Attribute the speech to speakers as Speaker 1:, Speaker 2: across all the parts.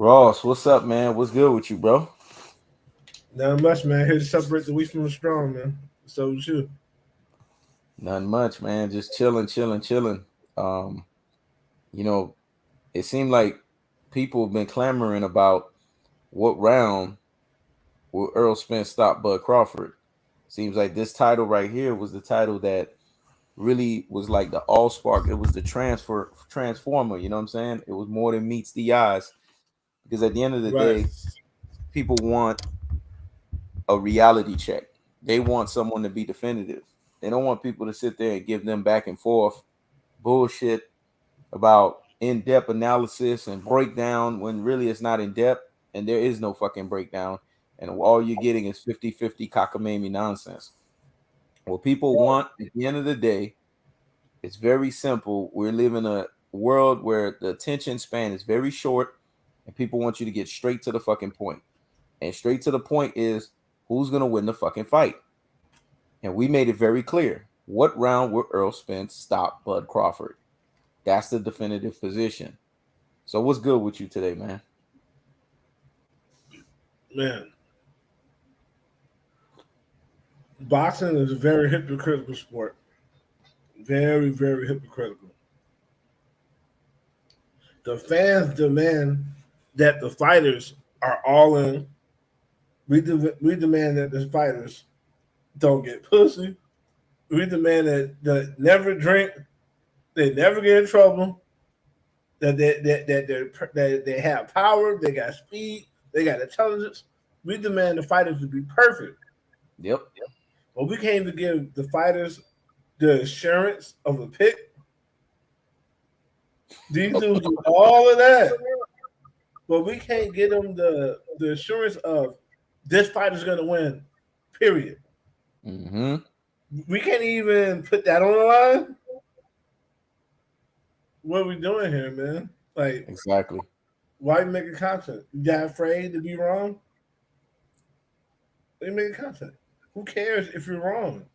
Speaker 1: Ross, what's up, man? What's good with you, bro?
Speaker 2: Not much, man. Here to separate the weak from the strong, man. So with you.
Speaker 1: Nothing much, man. Just chilling, chilling, chilling. Um, you know, it seemed like people have been clamoring about what round will Earl Spence stop Bud Crawford. Seems like this title right here was the title that really was like the all spark. It was the transformer. You know what I'm saying? It was more than meets the eyes because at the end of the
Speaker 2: Right.
Speaker 1: day, people want a reality check. They want someone to be definitive. They don't want people to sit there and give them back and forth bullshit about in-depth analysis and breakdown when really it's not in depth and there is no fucking breakdown and all you're getting is 50-50 cockamamie nonsense. What people want at the end of the day, it's very simple. We're living a world where the attention span is very short and people want you to get straight to the fucking point. And straight to the point is who's going to win the fucking fight. And we made it very clear. What round will Earl Spence stop Bud Crawford? That's the definitive position. So what's good with you today, man?
Speaker 2: Man. Boxing is a very hypocritical sport. Very, very hypocritical. The fans demand that the fighters are all in. We demand that the fighters don't get pussy. We demand that never drink, they never get in trouble, that they have power, they got speed, they got intelligence. We demand the fighters to be perfect.
Speaker 1: Yep.
Speaker 2: But we came to give the fighters the assurance of a pick. These dudes do all of that, but we can't get them the assurance of this fighter's going to win. Period.
Speaker 1: Mm-hmm.
Speaker 2: We can't even put that on the line. What are we doing here, man? Like,
Speaker 1: Exactly.
Speaker 2: why are you making content? You got afraid to be wrong? Why you making content? Who cares if you're wrong?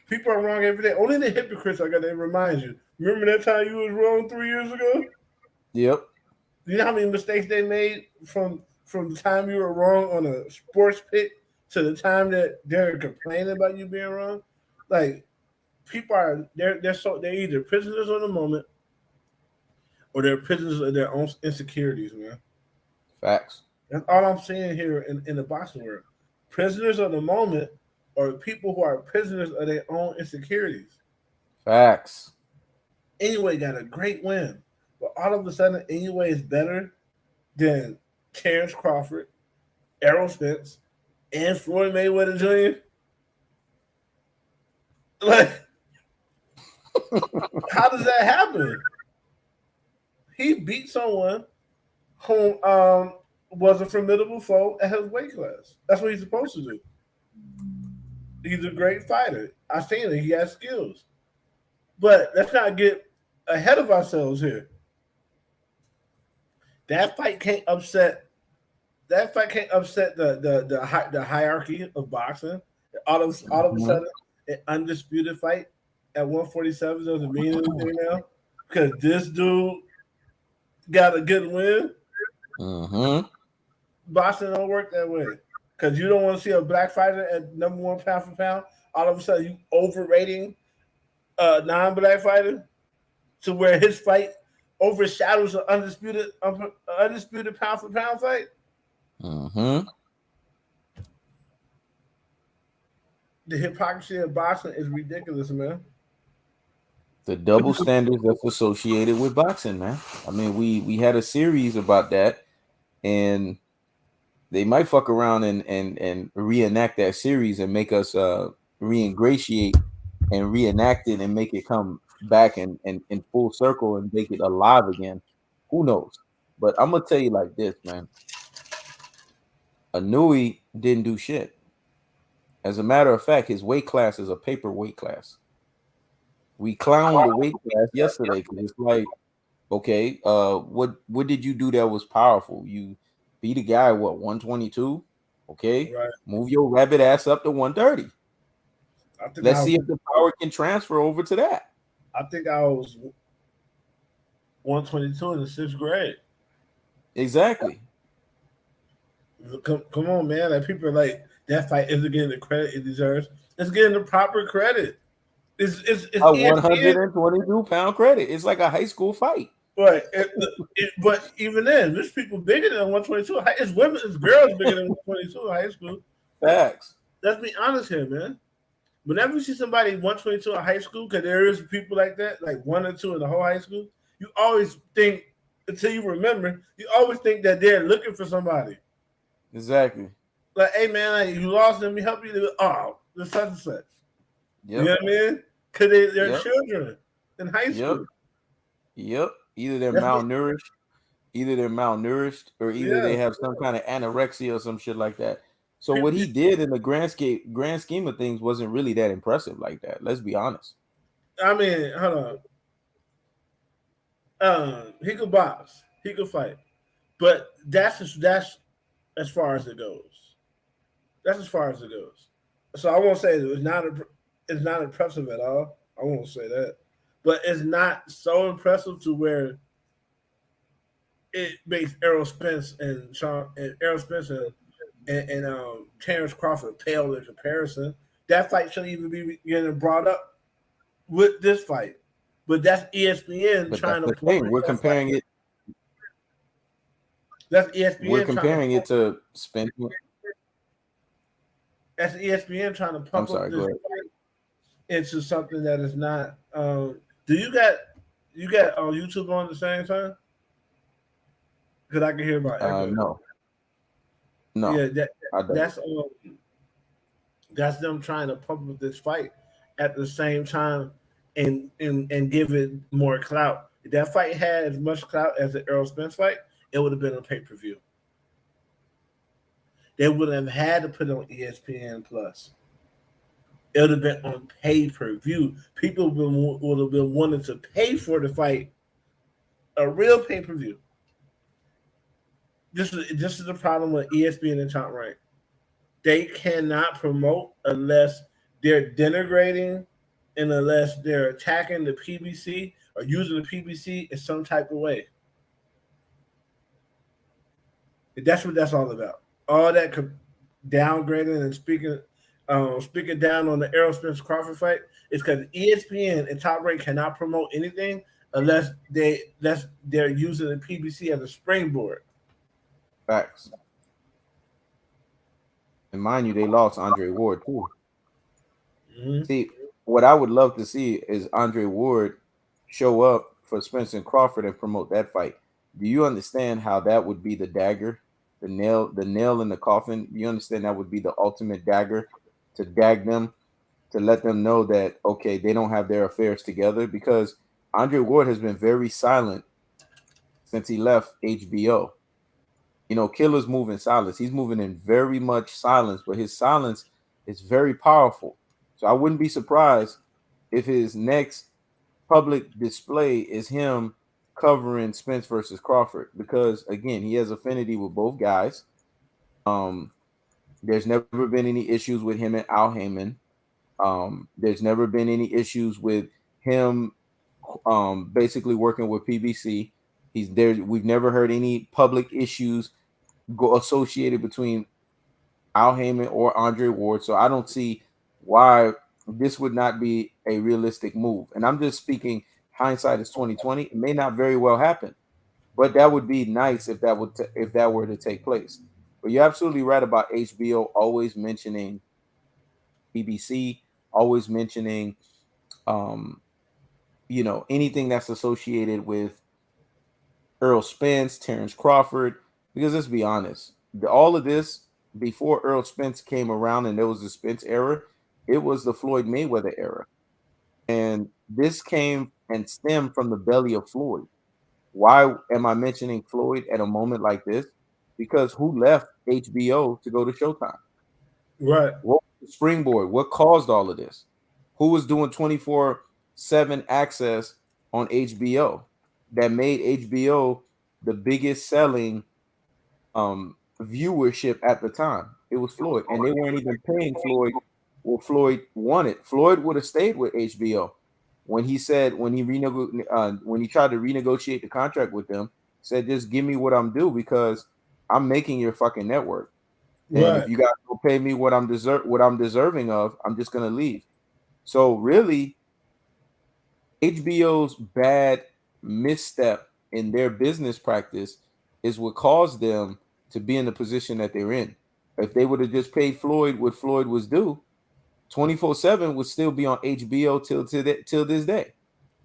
Speaker 2: People are wrong every day. Only the hypocrites are gonna remind you. Remember that time you was wrong 3 years ago?
Speaker 1: Yep.
Speaker 2: You know how many mistakes they made from the time you were wrong on a sports pick to the time that they're complaining about you being wrong? Like people are they're either prisoners of the moment or they're prisoners of their own insecurities, man.
Speaker 1: Facts.
Speaker 2: That's all I'm seeing here in the boxing world. Prisoners of the moment or people who are prisoners of their own insecurities.
Speaker 1: Facts.
Speaker 2: Anyway got a great win, but all of a sudden, Anyway is better than Terence Crawford, Errol Spence, and Floyd Mayweather Jr. Like, how does that happen? He beat someone who was a formidable foe at his weight class. That's what he's supposed to do. He's a great fighter. I've seen it. He has skills. But let's not get ahead of ourselves here. That fight can't upset. That fight can't upset the hierarchy of boxing. All of a
Speaker 1: Mm-hmm.
Speaker 2: sudden, an undisputed fight at 147 doesn't mean anything now because this dude got a good win.
Speaker 1: Mm-hmm.
Speaker 2: Boxing don't work that way because you don't want to see a black fighter at number one pound for pound. All of a sudden, you overrating a non-black fighter to where his fight overshadows an undisputed pound for pound fight.
Speaker 1: Mm-hmm.
Speaker 2: The hypocrisy of boxing is ridiculous, man.
Speaker 1: The double standards that's associated with boxing, man. I mean, we had a series about that, and they might fuck around and reenact that series and make us re-ingratiate and reenact it and make it come back and in full circle and make it alive again. Who knows? But I'm gonna tell you like this, man. Anui didn't do shit. As a matter of fact, his weight class is a paper weight class. We clowned the weight class yesterday because it's like, okay, what did you do that was powerful? You beat a guy what 122? Okay,
Speaker 2: Right.
Speaker 1: move your rabbit ass up to 130.
Speaker 2: I think
Speaker 1: Let's
Speaker 2: I
Speaker 1: see if the power can transfer over to that.
Speaker 2: I think I was 122 in the sixth grade.
Speaker 1: Exactly.
Speaker 2: Come on, man. Like people are like that fight isn't getting the credit it deserves. It's getting the proper credit. It's
Speaker 1: A
Speaker 2: ESPN.
Speaker 1: 122-pound credit. It's like a high school fight.
Speaker 2: Right. But even then, there's people bigger than 122. It's women, it's girls bigger than 122 in high school.
Speaker 1: Facts.
Speaker 2: Let's be honest here, man. Whenever you see somebody 122 in high school, because there is people like that, like one or two in the whole high school, you always think, until you remember, you always think that they're looking for somebody.
Speaker 1: Exactly.
Speaker 2: Like, hey, man, like, you lost, let me help you. Oh, the such and such. You know
Speaker 1: Yep.
Speaker 2: what I mean? Because they're
Speaker 1: Yep.
Speaker 2: children in high
Speaker 1: Yep.
Speaker 2: school.
Speaker 1: Yep. Either they're
Speaker 2: That's what,
Speaker 1: malnourished, or either
Speaker 2: yeah.
Speaker 1: they have some kind of anorexia or some shit like that. So what
Speaker 2: People,
Speaker 1: he did in the grand scheme of things wasn't really that impressive like that. Let's be honest.
Speaker 2: I mean, hold on. He could box, he could fight, but that's as far as it goes. That's as far as it goes. So I won't say it's not impressive at all. I won't say that, but it's not so impressive to where it makes Errol Spence and Terence Crawford pale in comparison. That fight shouldn't even be getting brought up with this fight. But that's ESPN
Speaker 1: But that's
Speaker 2: trying to
Speaker 1: the thing.
Speaker 2: publish that fight. That's
Speaker 1: We're
Speaker 2: ESPN trying to
Speaker 1: comparing it to Spence.
Speaker 2: that's ESPN trying to
Speaker 1: I'm
Speaker 2: pump up
Speaker 1: sorry. Go
Speaker 2: this
Speaker 1: ahead.
Speaker 2: fight into something that is not. Do you got on YouTube on at the same time? Because I can hear my echo.
Speaker 1: No, no,
Speaker 2: Yeah,
Speaker 1: I don't.
Speaker 2: that's that's them trying to pump up this fight at the same time and give it more clout. If that fight had as much clout as the Errol Spence fight, it would have been on pay per view. They would have had to put it on ESPN Plus. It would have been on pay per view. People would have been wanting to pay for the fight, a real pay per view. This is the problem with ESPN and Top Rank. They cannot promote unless they're denigrating and unless they're attacking the PBC or using the PBC in some type of way. That's what that's all about. All that downgrading and speaking down on the Errol Spence Crawford fight is because ESPN and Top Rank cannot promote anything unless they're using the PBC as a springboard.
Speaker 1: Facts. And mind you, they lost Andre Ward too.
Speaker 2: Mm-hmm.
Speaker 1: See, what I would love to see is Andre Ward show up for Spence and Crawford and promote that fight. Do you understand how that would be the dagger, the nail in the coffin? You understand that would be the ultimate dagger to dag them, to let them know that okay, they don't have their affairs together, because Andre Ward has been very silent since he left HBO. You know, Killer's moving silence. He's moving in very much silence, but his silence is very powerful. So I wouldn't be surprised if his next public display is him covering Spence versus Crawford, because again, he has affinity with both guys. Um, there's never been any issues with him and Al Heyman. There's never been any issues with him basically working with PBC. He's there. We've never heard any public issues go associated between Al Heyman or Andre Ward. So I don't see why this would not be a realistic move. And I'm just speaking, hindsight is 2020. It may not very well happen, but that would be nice if if that were to take place. But you're absolutely right about HBO always mentioning BBC, always mentioning anything that's associated with Errol Spence, Terence Crawford, because let's be honest, all of this before Errol Spence came around and there was the Spence era, it was the Floyd Mayweather era. And this came and stemmed from the belly of Floyd. Why am I mentioning Floyd at a moment like this? Because who left HBO to go to Showtime?
Speaker 2: Right.
Speaker 1: What was the springboard? What caused all of this? Who was doing 24/7 access on HBO that made HBO the biggest selling viewership at the time? It was Floyd, and they weren't even paying Floyd what Floyd wanted. Floyd would have stayed with HBO when he said when he tried to renegotiate the contract with them. said, just give me what I'm due because I'm making your fucking network. And if
Speaker 2: Right.
Speaker 1: you guys don't pay me what I'm deserving of, I'm just gonna leave. So really, HBO's bad misstep in their business practice is what caused them to be in the position that they're in. If they would have just paid Floyd what Floyd was due, 24/7 would still be on HBO till this day.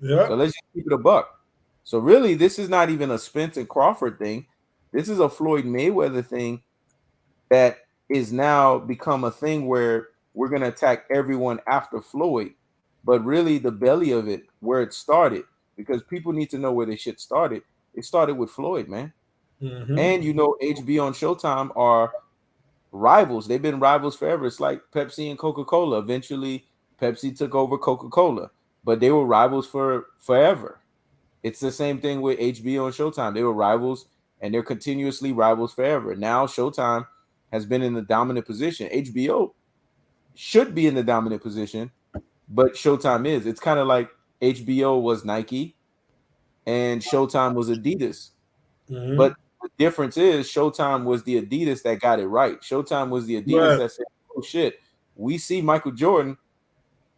Speaker 1: So
Speaker 2: Yep.
Speaker 1: let's just keep it a buck. So really, this is not even a Spence and Crawford thing. This is a Floyd Mayweather thing that is now become a thing where we're gonna attack everyone after Floyd. But really, the belly of it, where it started, because people need to know where this shit started. It started with Floyd, man.
Speaker 2: Mm-hmm.
Speaker 1: And HBO and Showtime are rivals. They've been rivals forever. It's like Pepsi and Coca-Cola. Eventually, Pepsi took over Coca-Cola, but they were rivals for forever. It's the same thing with HBO and Showtime. They were rivals and they're continuously rivals forever. Now Showtime has been in the dominant position. HBO should be in the dominant position, but Showtime is. It's kind of like HBO was Nike and Showtime was Adidas.
Speaker 2: Mm-hmm.
Speaker 1: But the difference is Showtime was the Adidas that got it right. Showtime was the Adidas
Speaker 2: Right.
Speaker 1: that said, "Oh shit, we see Michael Jordan.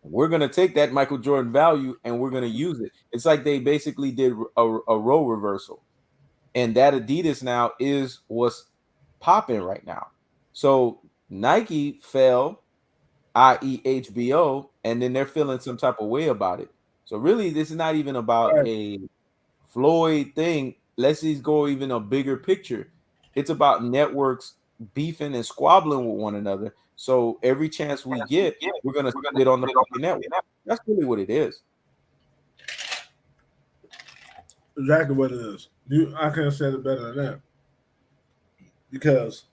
Speaker 1: We're gonna take that Michael Jordan value and we're gonna use it." It's like they basically did a role reversal, and that Adidas now is what's popping right now. So Nike fell, i.e., HBO, and then they're feeling some type of way about it. So really, this is not even about
Speaker 2: Right.
Speaker 1: a Floyd thing. Let's just go even a bigger picture. It's about networks beefing and squabbling with one another. So every chance we get, we're gonna spit on the fucking network. That's really what it is.
Speaker 2: Exactly what it is. I couldn't have said it better than that. Because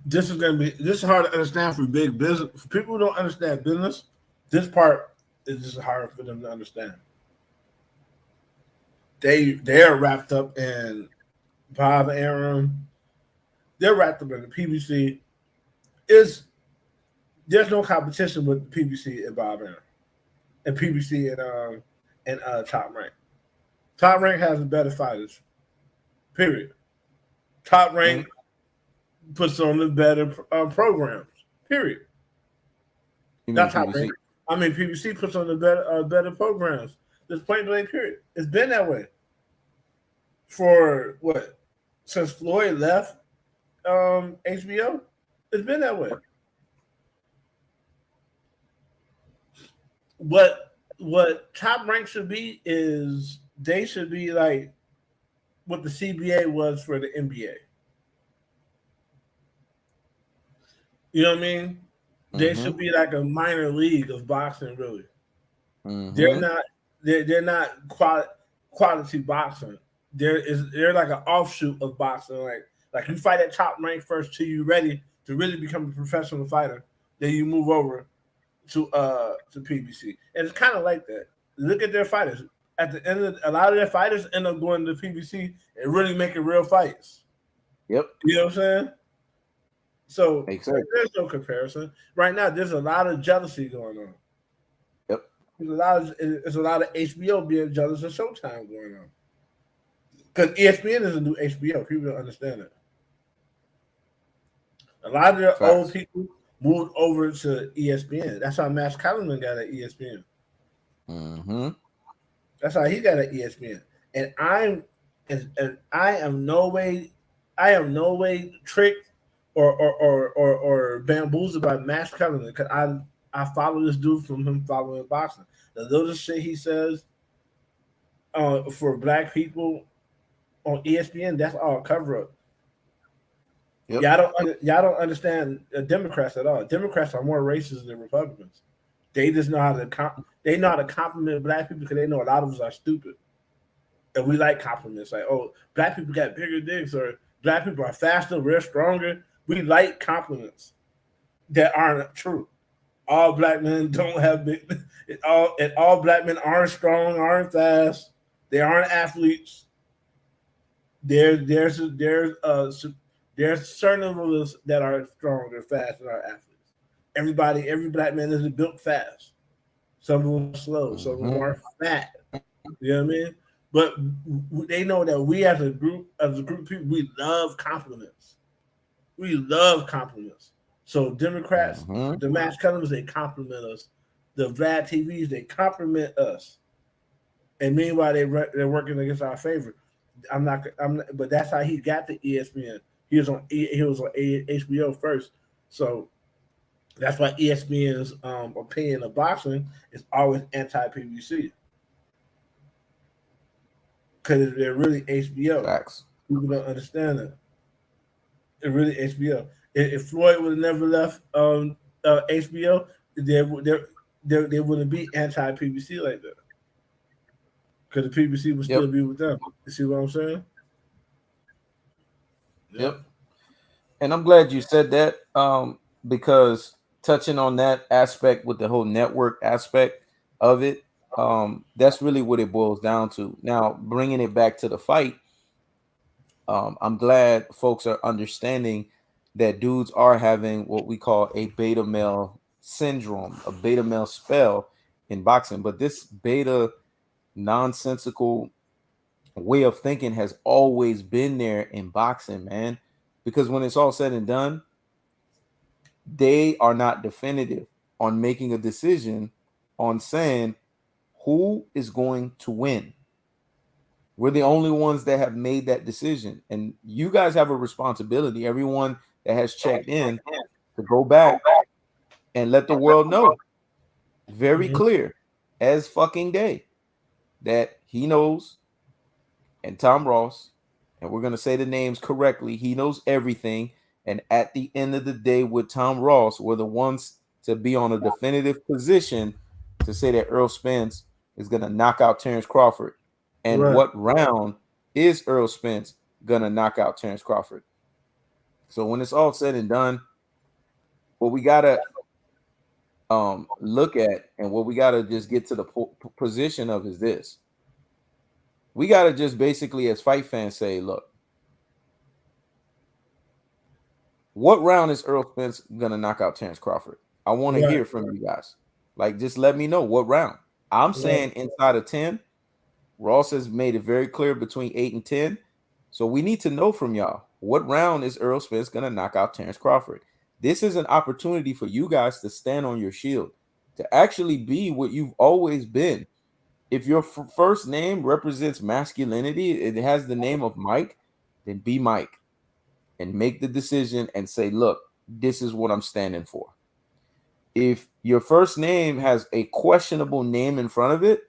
Speaker 2: this is hard to understand for big business. For people who don't understand business, this part is just hard for them to understand. They're wrapped up in Bob Arum. They're wrapped up in the PBC. Is There's no competition with PBC and Bob Arum and PBC and Top Rank. Top Rank has the better fighters. Period. Top
Speaker 1: Mhm.
Speaker 2: Rank puts on the better programs. Period.
Speaker 1: You mean
Speaker 2: Not Top Rank.
Speaker 1: PVC?
Speaker 2: I mean PBC puts on the better programs. This point blank period. It's been that way for what since Floyd left HBO. It's been that way. What Top Rank should be is they should be like what the CBA was for the NBA. You know what I mean? They
Speaker 1: Mm-hmm.
Speaker 2: should be like a minor league of boxing. Really, they're
Speaker 1: Mm-hmm.
Speaker 2: not. They're not quality boxing. They're like an offshoot of boxing. Like you fight at Top Rank first till you ready to really become a professional fighter. Then you move over to PBC, and it's kind of like that. Look at their fighters. At the end of a lot of their fighters end up going to PBC and really making real fights.
Speaker 1: Yep.
Speaker 2: You know what I'm saying? So
Speaker 1: Makes sense.
Speaker 2: there's no comparison. Right now, there's a lot of jealousy going on.
Speaker 1: Yep.
Speaker 2: There's a lot of HBO being jealous of Showtime going on. Because ESPN is a new HBO. People don't understand it. A lot of their old
Speaker 1: Facts.
Speaker 2: people moved over to ESPN. That's how Max Kellerman got at ESPN.
Speaker 1: Mm-hmm.
Speaker 2: That's how he got at ESPN. And and I am no way tricked or bamboozled by Max Kellerman because I follow this dude from him following boxing. The little shit he says for black people on ESPN, that's all cover up.
Speaker 1: Yep.
Speaker 2: Y'all don't understand Democrats at all. Democrats are more racist than Republicans. They just know how to they know how to compliment black people because they know a lot of us are stupid. And we like compliments like, oh, black people got bigger dicks or black people are faster, we're stronger. We like compliments that aren't true. All black men don't have big all black men aren't strong, aren't fast, they aren't athletes. There, there's certain of us that are strong, they're fast, and are athletes. Every black man isn't built fast. Some of them are slow, some of them
Speaker 1: Mm-hmm.
Speaker 2: are fat. You know what I mean? But they know that we as a group of people, we love compliments. We love compliments. So Democrats,
Speaker 1: Mm-hmm.
Speaker 2: the Max Cullums, they compliment us. The Vlad TVs, they compliment us. And meanwhile, they're working against our favor. But that's how he got to ESPN. He was on HBO first, so that's why ESPN's opinion of boxing is always anti PBC because they're really HBO.
Speaker 1: Facts.
Speaker 2: People don't understand it. It's really HBO. If Floyd would have never left HBO, they wouldn't be anti PBC like that because the PBC would
Speaker 1: Yep.
Speaker 2: still be with them. You see what I'm saying? Yeah.
Speaker 1: Yep. And I'm glad you said that, because touching on that aspect with the whole network aspect of it, that's really what it boils down to. Now, bringing it back to the fight, I'm glad folks are understanding that dudes are having what we call a beta male syndrome, a beta male spell in boxing. But this beta nonsensical way of thinking has always been there in boxing, man. Because when it's all said and done, they are not definitive on making a decision on saying who is going to win. We're the only ones that have made that decision. And you guys have a responsibility, everyone that has checked in, to go back and let the world know very
Speaker 2: Mm-hmm.
Speaker 1: clear as fucking day that he knows, and Tom Ross, and we're going to say the names correctly. He knows everything. And at the end of the day, with Tom Ross, we're the ones to be on a definitive position to say that Errol Spence is going to knock out Terence Crawford. And
Speaker 2: Right.
Speaker 1: what round is Errol Spence going to knock out Terence Crawford? So when it's all said and done, what we got to look at and what we got to just get to the position of is this. We got to just basically, as fight fans, say, look, what round is Errol Spence gonna knock out Terence Crawford? I want to
Speaker 2: Right.
Speaker 1: hear from you guys. Like, just let me know what round. I'm
Speaker 2: Right.
Speaker 1: saying inside of 10. Ross has made it very clear between 8 and 10. So we need to know from y'all, what round is Errol Spence gonna knock out Terence Crawford? This is an opportunity for you guys to stand on your shield, to actually be what you've always been. If your first name represents masculinity, it has the name of Mike, then be Mike and make the decision and say, look, this is what I'm standing for. If your first name has a questionable name in front of it,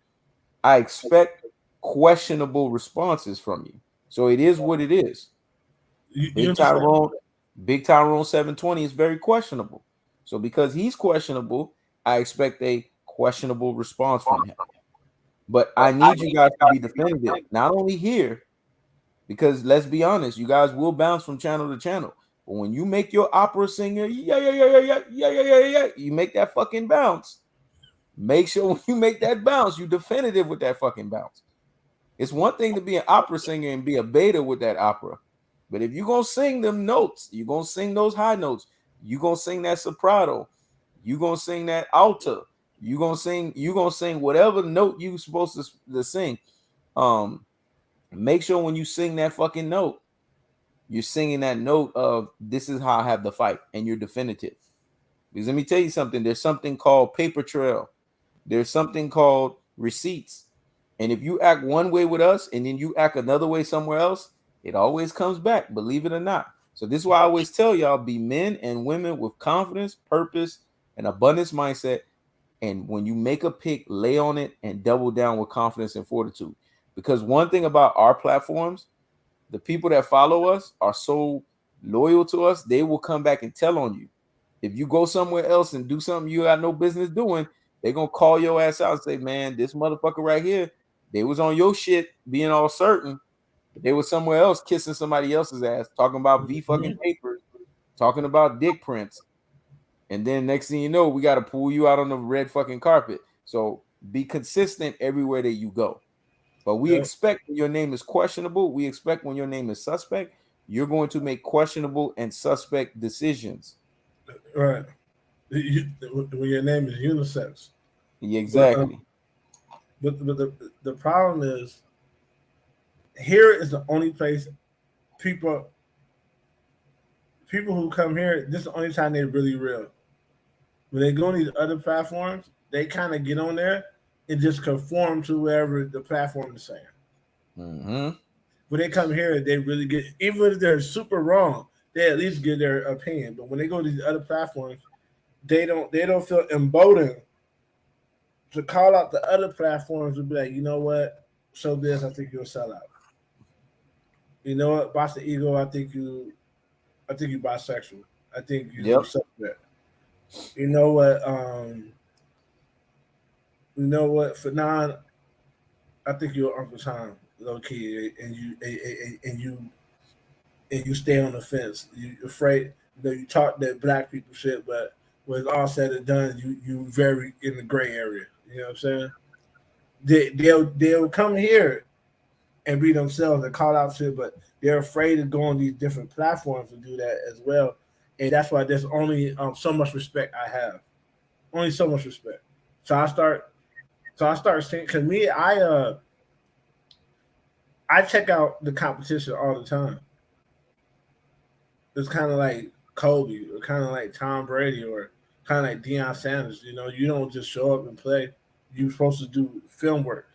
Speaker 1: I expect questionable responses from you. So it is what it is.
Speaker 2: You
Speaker 1: Big
Speaker 2: understand?
Speaker 1: Tyrone, Big Tyrone 720 is very questionable. So because he's questionable, I expect a questionable response from him. But I need you guys to be definitive, not only here, because let's be honest, you guys will bounce from channel to channel. But when you make your opera singer, you make that fucking bounce. Make sure when you make that bounce, you definitive with that fucking bounce. It's one thing to be an opera singer and be a beta with that opera. But if you're gonna sing them notes, you're gonna sing those high notes, you're gonna sing that soprano, you're gonna sing that alto, you're gonna sing whatever note you're supposed to sing. Um, make sure when you sing that fucking note, you're singing that note of this is how I have the fight, and you're definitive. Because let me tell you something, there's something called paper trail, there's something called receipts. And if you act one way with us and then you act another way somewhere else, it always comes back, believe it or not. So this is why I always tell y'all, be men and women with confidence, purpose, and abundance mindset. And when you make a pick, lay on it and double down with confidence and fortitude. Because one thing about our platforms, the people that follow us are so loyal to us, they will come back and tell on you. If you go somewhere else and do something you got no business doing, they're gonna call your ass out and say, man, this motherfucker right here, they was on your shit being all certain, but they was somewhere else kissing somebody else's ass, talking about V fucking
Speaker 2: Mhm.
Speaker 1: papers, talking about dick prints. And then next thing you know, we got to pull you out on the red fucking carpet. So be consistent everywhere that you go. But we
Speaker 2: Yeah.
Speaker 1: expect when your name is questionable, we expect when your name is suspect, you're going to make questionable and suspect decisions.
Speaker 2: Right. When your name is unisex,
Speaker 1: Yeah,
Speaker 2: but
Speaker 1: exactly.
Speaker 2: but the problem is here is the only place people people who come here. This is the only time they're really real. When they go on these other platforms, they kind of get on there and just conform to wherever the platform is saying.
Speaker 1: Mm-hmm.
Speaker 2: When they come here, they really get, even if they're super wrong, they at least give their opinion. But when they go to these other platforms, they don't feel emboldened to call out the other platforms and be like, you know what, show this, I think you'll sell out. You know what, boss the ego, I think you bisexual. I think you
Speaker 1: Yep.
Speaker 2: suspect. You know what, for non, I think you're Uncle Tom, low key, and you stay on the fence. You afraid, you talk that black people shit, but when it's all said and done, you very in the gray area. You know what I'm saying? They'll come here and be themselves and call out shit, but they're afraid to go on these different platforms and do that as well. And that's why there's only so much respect I have. Only so much respect. So I start seeing, because me, I check out the competition all the time. It's kind of like Kobe, or kind of like Tom Brady, or kind of like Deion Sanders. You don't just show up and play. You're supposed to do film work.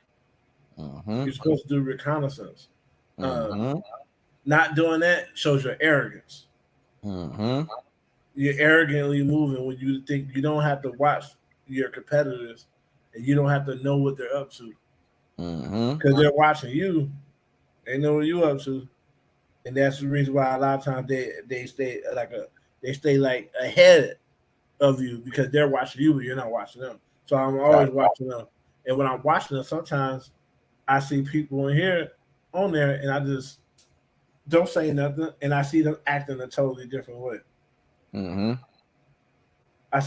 Speaker 1: Mm-hmm.
Speaker 2: You're supposed to do reconnaissance. Uh,
Speaker 1: Mm-hmm.
Speaker 2: Not doing that shows your arrogance.
Speaker 1: Mm-hmm.
Speaker 2: You're arrogantly moving when you think you don't have to watch your competitors, and you don't have to know what they're up to,
Speaker 1: Mm-hmm.
Speaker 2: because they're watching you. They know what you up to, and that's the reason why a lot of times they stay like ahead of you, because they're watching you, but you're not watching them. So I'm always
Speaker 1: Fact.
Speaker 2: watching them, and when I'm watching them, sometimes I see people in here on there, and I just don't say nothing, and I see them acting a totally different way.
Speaker 1: Mm-hmm.
Speaker 2: I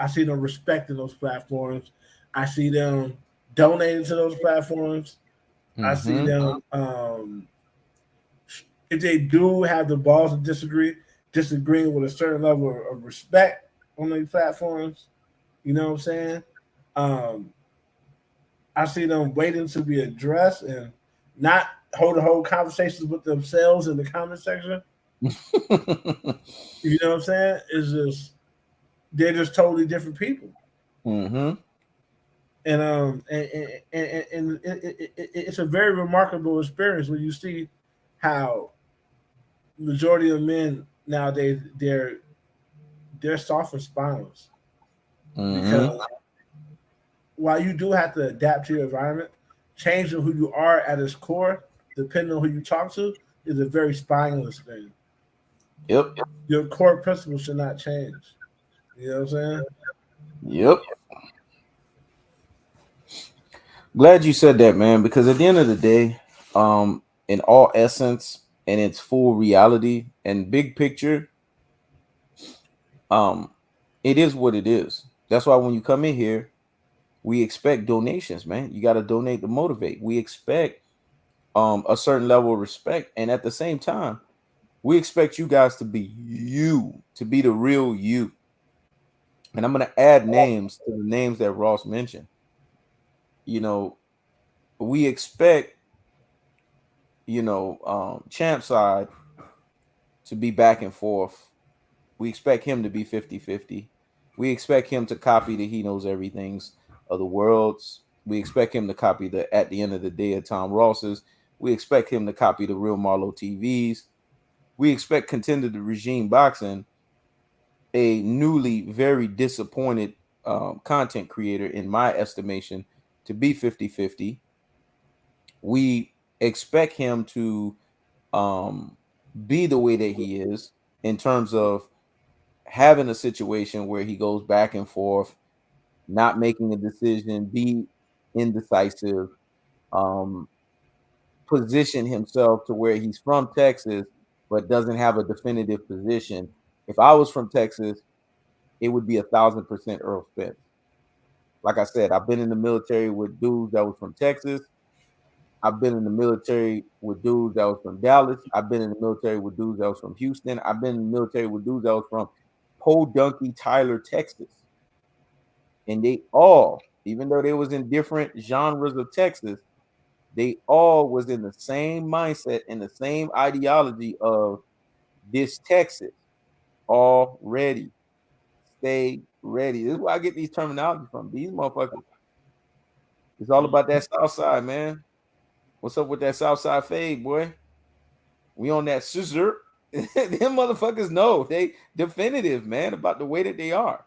Speaker 2: see them respecting those platforms. I see them donating to those platforms. I see
Speaker 1: Mm-hmm.
Speaker 2: them, if they do have the balls to disagreeing with a certain level of respect on these platforms. You know what I'm saying? Um, I see them waiting to be addressed and not hold conversations with themselves in the comment section. You know what I'm saying? It's just, they're just totally different people.
Speaker 1: Mm-hmm.
Speaker 2: And it's a very remarkable experience when you see how majority of men nowadays, they're soft and spineless,
Speaker 1: Mm-hmm.
Speaker 2: because while you do have to adapt to your environment, changing who you are at its core, depending on who you talk to, is a very spineless thing.
Speaker 1: Yep.
Speaker 2: Your core principles should not change. You know what I'm saying?
Speaker 1: Yep. Glad you said that, man, because at the end of the day, in all essence and its full reality and big picture, um, it is what it is. That's why when you come in here, we expect donations, man. You got to donate to motivate. We expect a certain level of respect, and at the same time, we expect you guys to be you, to be the real you. And I'm gonna add names to the names that Ross mentioned. You know, we expect, champ side to be back and forth. We expect him to be 50-50. We expect him to copy the He Knows Everything's of the worlds. We expect him to copy the At the End of the Day of Tom Ross's. We expect him to copy the Real Marlowe TVs. We expect Contender the Regime Boxing, a newly very disappointed content creator, in my estimation, to be 50-50. We expect him to um, be the way that he is in terms of having a situation where he goes back and forth, not making a decision, be indecisive, um, position himself to where he's from Texas but doesn't have a definitive position. If I was from Texas, it would be 1,000% Earl Spence. Like I said, I've been in the military with dudes that was from Texas. I've been in the military with dudes that was from Dallas. I've been in the military with dudes that was from Houston. I've been in the military with dudes that was from Podunky, Tyler, Texas. And they all, even though they was in different genres of Texas, they all was in the same mindset and the same ideology of this Texas already. Stay ready. This is where I get these terminology from. These motherfuckers. It's all about that South Side, man. What's up with that South Side fade, boy? We on that scissor. Them motherfuckers know they definitive, man, about the way that they are.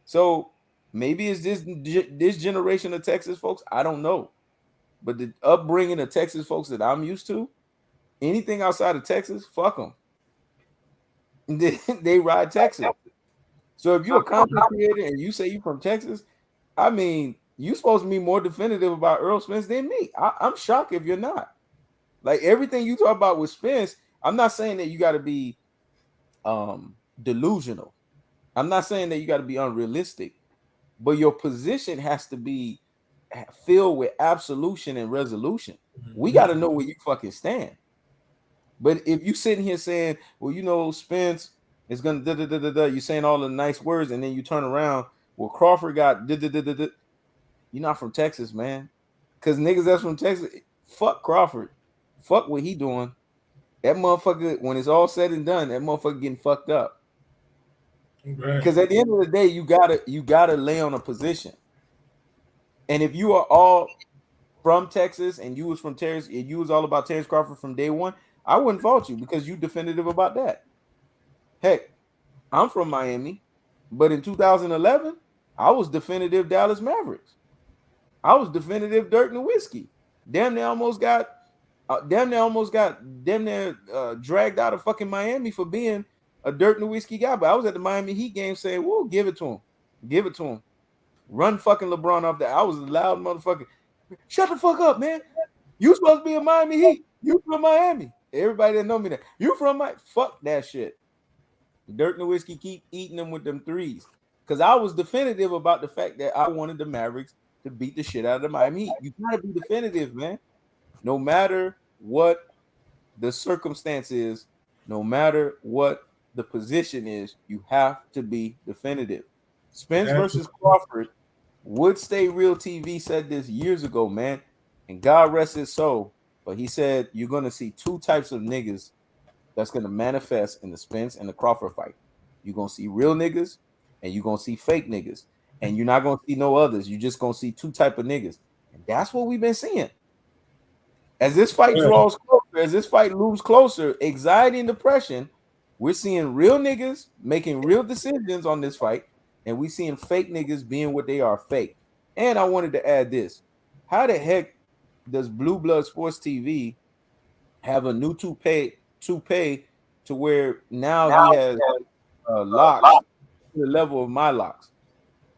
Speaker 1: So maybe it's this generation of Texas folks. I don't know, but the upbringing of Texas folks that I'm used to, anything outside of Texas, fuck them. They ride Texas. So if you're a content creator and you say you from Texas, I mean, you supposed to be more definitive about Errol Spence than me. I'm shocked if you're not. Like everything you talk about with Spence, I'm not saying that you got to be delusional. I'm not saying that you got to be unrealistic, but your position has to be filled with absolution and resolution. We got to know where you fucking stand. But if you sitting here saying, well, you know, Spence is gonna da da da da da, you saying all the nice words, and then you turn around, well, Crawford got da da da da da. You're not from Texas, man. Because niggas that's from Texas, fuck Crawford. Fuck what he doing. That motherfucker, when it's all said and done, that motherfucker getting fucked up. Because at the end of the day, you gotta lay on a position. And if you are all from Texas and you was from Terrence, and you was all about Terence Crawford from day one, I wouldn't fault you because you definitive about that. Heck, I'm from Miami, but in 2011, I was definitive Dallas Mavericks. I was definitive Dirt and Whiskey. Damn near dragged out of fucking Miami for being a Dirt and Whiskey guy. But I was at the Miami Heat game saying, "Whoa, give it to him, give it to him." Run fucking LeBron off that. I was a loud motherfucker. Shut the fuck up, man. You supposed to be a Miami Heat. You from Miami. Everybody that know me that. You from my fuck that shit. Dirt and Whiskey keep eating them with them threes. Because I was definitive about the fact that I wanted the Mavericks to beat the shit out of the Miami Heat. You gotta be definitive, man. No matter what the circumstance is, no matter what the position is, you have to be definitive. Spence versus Crawford. Would Stay Real TV said this years ago, man, and God rest his soul. But he said you're gonna see two types of niggas that's gonna manifest in the Spence and the Crawford fight. You're gonna see real niggas and you're gonna see fake niggas, and you're not gonna see no others. You're just gonna see two type of niggas, and that's what we've been seeing. As this fight draws closer, as this fight looms closer, anxiety and depression, we're seeing real niggas making real decisions on this fight. And we seeing fake niggas being what they are, fake. And I wanted to add this. How the heck does Blue Blood Sports TV have a new toupee to where now he has locks to the level of my locks?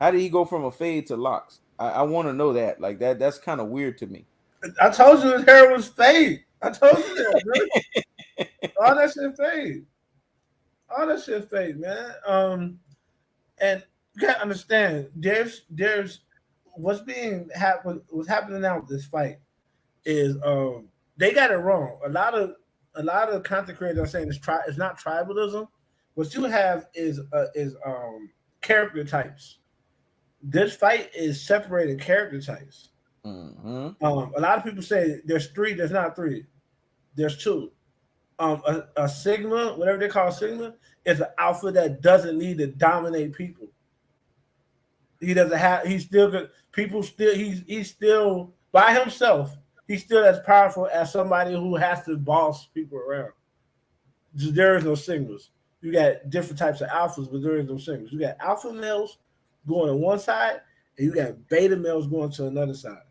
Speaker 1: How did he go from a fade to locks? I want to know that. Like that's kind of weird to me.
Speaker 2: I told you his hair was fade. I told you that, bro. All that shit fade. All that shit fade, man. And you gotta understand, there's what's happening now with this fight is they got it wrong. A lot of content creators are saying it's not tribalism. What you have is character types. This fight is separated character types.
Speaker 1: Mm-hmm.
Speaker 2: A lot of people say there's three. There's not three. There's two. A Sigma, whatever they call Sigma, is an alpha that doesn't need to dominate people. He doesn't have. He's still good. People still. He's still by himself. He's still as powerful as somebody who has to boss people around. There is no Sigmas. You got different types of alphas, but there is no Sigmas. You got alpha males going on one side, and you got beta males going to another side.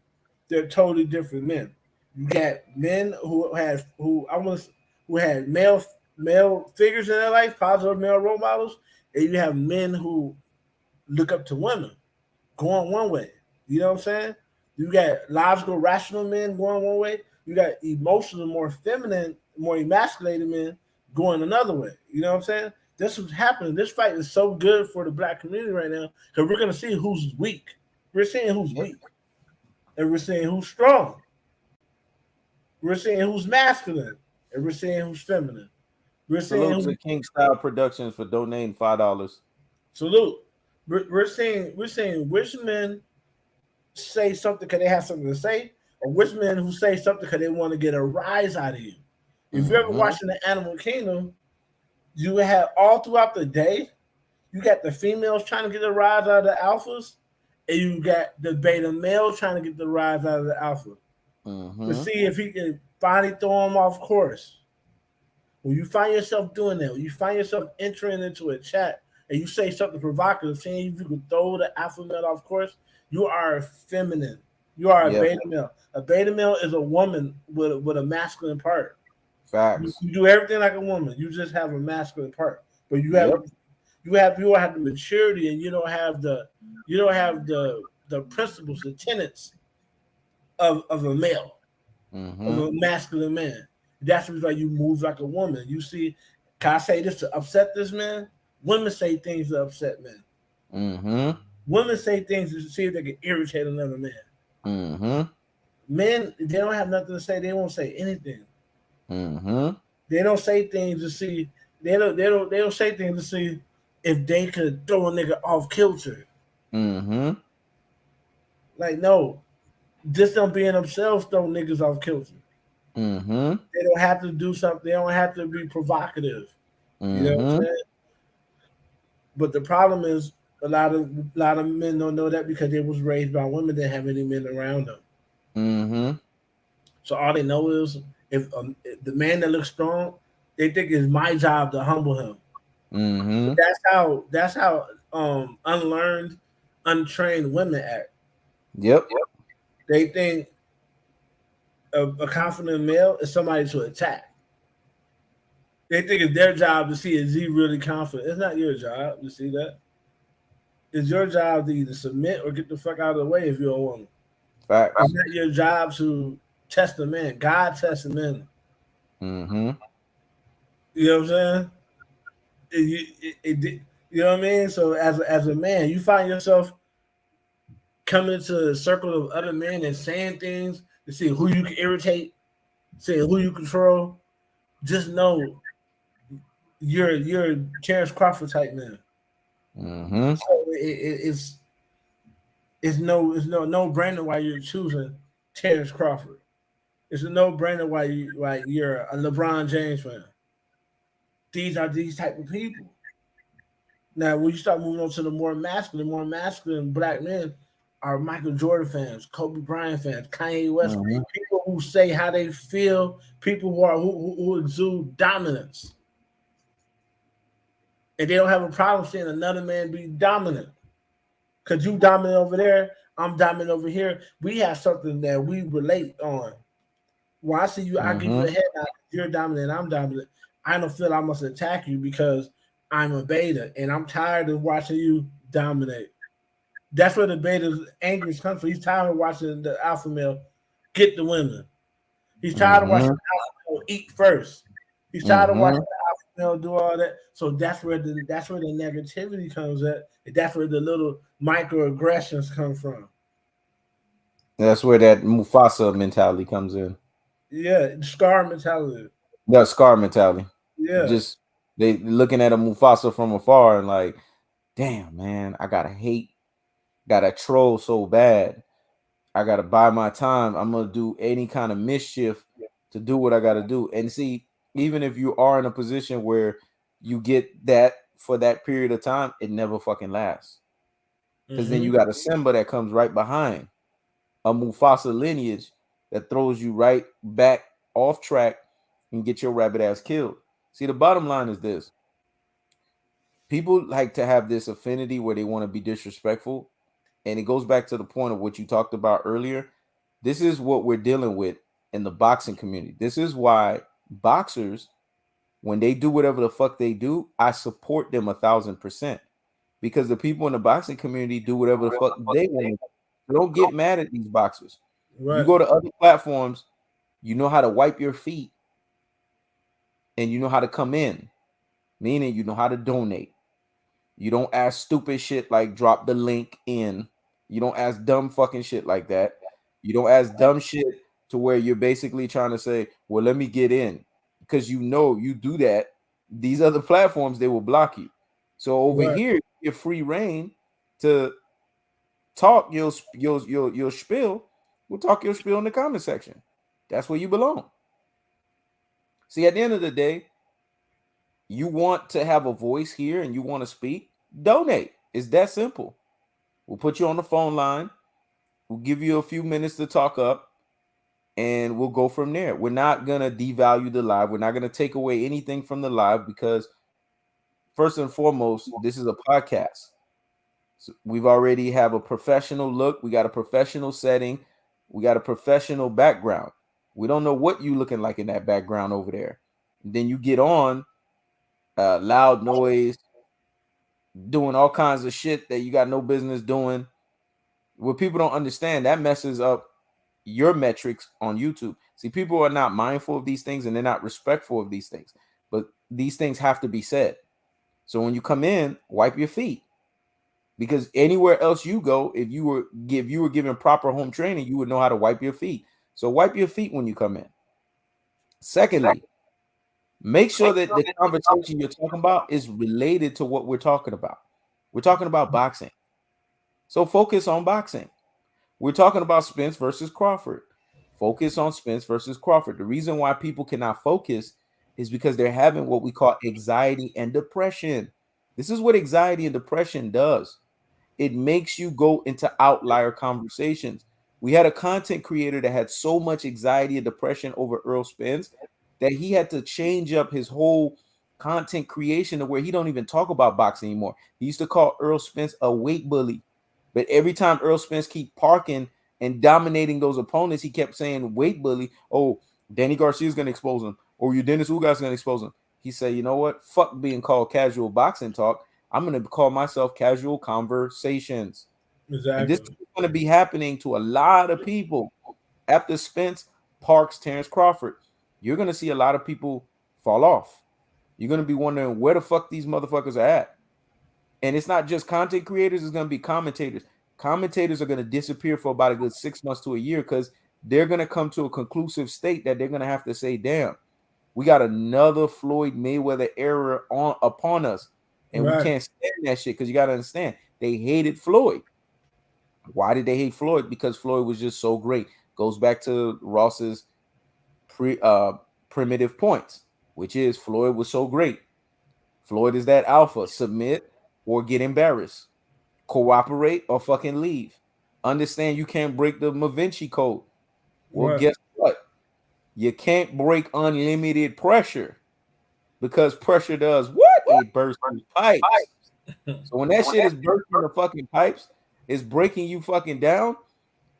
Speaker 2: They're totally different men. You got men who had male figures in their life, positive male role models, and you have men who look up to women going one way. You know what I'm saying? You got logical, rational men going one way. You got emotional, more feminine, more emasculated men going another way. You know what I'm saying? This is happening. This fight is so good for the black community right now because we're going to see who's weak. We're seeing who's weak. And we're seeing who's strong. We're seeing who's masculine. And we're seeing who's feminine. We're seeing
Speaker 1: Salute to King Style Productions for donating $5.
Speaker 2: Salute. We're seeing which men say something because they have something to say, or which men who say something because they want to get a rise out of you. If you're ever
Speaker 1: Mm-hmm.
Speaker 2: watching the Animal Kingdom, you have all throughout the day, you got the females trying to get a rise out of the alphas, and you got the beta males trying to get the rise out of the alpha to
Speaker 1: Mm-hmm.
Speaker 2: see if he can finally throw him off course. When you find yourself doing that, when you find yourself entering into a chat and you say something provocative, saying if you could throw the alpha male off course, you are feminine. You are a
Speaker 1: Yep.
Speaker 2: beta male. A beta male is a woman with a masculine part.
Speaker 1: Facts.
Speaker 2: You do everything like a woman. You just have a masculine part, but
Speaker 1: Yep.
Speaker 2: you don't have the maturity, and you don't have the principles, the tenets of a male, of
Speaker 1: Mm-hmm.
Speaker 2: a masculine man. That's why you move like a woman. You see, can I say this to upset this man? Women say things to upset men.
Speaker 1: Mm-hmm.
Speaker 2: Women say things to see if they can irritate another man.
Speaker 1: Mm-hmm.
Speaker 2: Men, they don't have nothing to say. They won't say anything.
Speaker 1: Mm-hmm.
Speaker 2: They don't say things to see. They don't say things to see if they could throw a nigga off kilter.
Speaker 1: Mm-hmm.
Speaker 2: Like no, just them being themselves throw niggas off kilter.
Speaker 1: Mm-hmm.
Speaker 2: They don't have to do something. They don't have to be provocative. You know what I'm
Speaker 1: Mm-hmm.
Speaker 2: saying? But the problem is a lot of men don't know that because they was raised by women that have any men around them.
Speaker 1: Mm-hmm.
Speaker 2: So all they know is if the man that looks strong, they think it's my job to humble him.
Speaker 1: Mm-hmm.
Speaker 2: That's how unlearned, untrained women act.
Speaker 1: Yep.
Speaker 2: They think a confident male is somebody to attack. They think it's their job to see is he really confident. It's not your job to see that. It's your job to either submit or get the fuck out of the way if you're a woman. It's
Speaker 1: Facts.
Speaker 2: not your job to test a man. God tests a man.
Speaker 1: Mm-hmm.
Speaker 2: You know what I'm saying? You know what I mean? So as a man, you find yourself coming into a circle of other men and saying things to see who you can irritate, saying who you control. Just know you're a Terence Crawford type man.
Speaker 1: Mm-hmm.
Speaker 2: So it's no brainer why you're choosing Terence Crawford. It's a no brainer why you're a LeBron James fan. These are these type of people. Now, when you start moving on to the more masculine black men are Michael Jordan fans, Kobe Bryant fans, Kanye West,
Speaker 1: Mm-hmm.
Speaker 2: people who say how they feel, people who exude dominance, and they don't have a problem seeing another man be dominant. Cause you dominant over there, I'm dominant over here. We have something that we relate on. When I see you, I give you a
Speaker 1: Mm-hmm.
Speaker 2: head nod. You're dominant, I'm dominant. I don't feel I must attack you because I'm a beta, and I'm tired of watching you dominate. That's where the beta's anger comes from. He's tired of watching the alpha male get the women. He's tired of watching
Speaker 1: Mm-hmm.
Speaker 2: the alpha male eat first. He's tired of watching
Speaker 1: Mm-hmm.
Speaker 2: the alpha male do all that. So that's where the negativity comes at. And that's where the little microaggressions come from.
Speaker 1: That's where that Mufasa mentality comes in.
Speaker 2: Yeah, scar mentality.
Speaker 1: That Scar mentality.
Speaker 2: Yeah,
Speaker 1: Just they looking at a Mufasa from afar and like, damn man, I gotta hate, gotta troll so bad. I gotta buy my time. I'm gonna do any kind of mischief to do what I gotta do. And see, even if you are in a position where you get that for that period of time, it never fucking lasts. Because then
Speaker 2: mm-hmm.
Speaker 1: you got a Simba that comes right behind a Mufasa lineage that throws you right back off track and get your rabbit ass killed. See, the bottom line is this: people like to have this affinity where they want to be disrespectful, and it goes back to the point of what you talked about earlier. This is what we're dealing with in the boxing community. This is why boxers, when they do whatever the fuck they do, I support them 1,000%, because the people in the boxing community do whatever the fuck they want. Don't get mad at these boxers. You
Speaker 2: Right,
Speaker 1: go to other platforms, you know how to wipe your feet and you know how to come in, meaning you know how to donate. You don't ask stupid shit like drop the link in. You don't ask dumb fucking shit like that. You don't ask dumb shit to where you're basically trying to say, well, let me get in. Because you know you do that. These other platforms, they will block you. So over
Speaker 2: right,
Speaker 1: here, you're free reign to talk your spiel, We'll talk your spiel in the comment section. That's where you belong. See, at the end of the day, you want to have a voice here and you want to speak, donate. It's that simple. We'll put you on the phone line. We'll give you a few minutes to talk up and we'll go from there. We're not going to devalue the live. We're not going to take away anything from the live because, first and foremost, this is a podcast. So we've already have a professional look. We got a professional setting. We got a professional background. We don't know what you looking like in that background over there. And then you get on loud noise, doing all kinds of shit that you got no business doing. What people don't understand, that messes up your metrics on YouTube. See, people are not mindful of these things and they're not respectful of these things. But these things have to be said. So when you come in, wipe your feet. Because anywhere else you go, if you were given proper home training, you would know how to wipe your feet. So wipe your feet when you come in. Secondly, make sure that the conversation you're talking about is related to what we're talking about. We're talking about boxing. So focus on boxing. We're talking about Spence versus Crawford. Focus on Spence versus Crawford. The reason why people cannot focus is because they're having what we call anxiety and depression. This is what anxiety and depression does. It makes you go into outlier conversations. We had a content creator that had so much anxiety and depression over Errol Spence that he had to change up his whole content creation to where he don't even talk about boxing anymore. He used to call Errol Spence a weight bully. But every time Errol Spence keep parking and dominating those opponents, he kept saying weight bully. Oh, Danny Garcia's going to expose him. Or your Dennis Ugas going to expose him. He said, you know what? Fuck being called casual boxing talk. I'm going to call myself casual conversations.
Speaker 2: Exactly.
Speaker 1: And this is going to be happening to a lot of people. After Spence, Parks, Terence Crawford, you're going to see a lot of people fall off. You're going to be wondering where the fuck these motherfuckers are at. And it's not just content creators, it's going to be commentators. Commentators are going to disappear for about a good 6 months to a year because they're going to come to a conclusive state that they're going to have to say, damn, we got another Floyd Mayweather era upon us. And we can't stand that shit because you got to understand, they hated Floyd. Why did they hate Floyd? Because Floyd was just so great. Goes back to Ross's primitive points, which is Floyd was so great. Floyd is that alpha. Submit or get embarrassed. Cooperate or fucking leave. Understand you can't break the Da Vinci Code. Well, guess what? You can't break unlimited pressure because pressure does what? It bursts the pipes. So when that shit is bursting the fucking pipes, it's breaking you fucking down.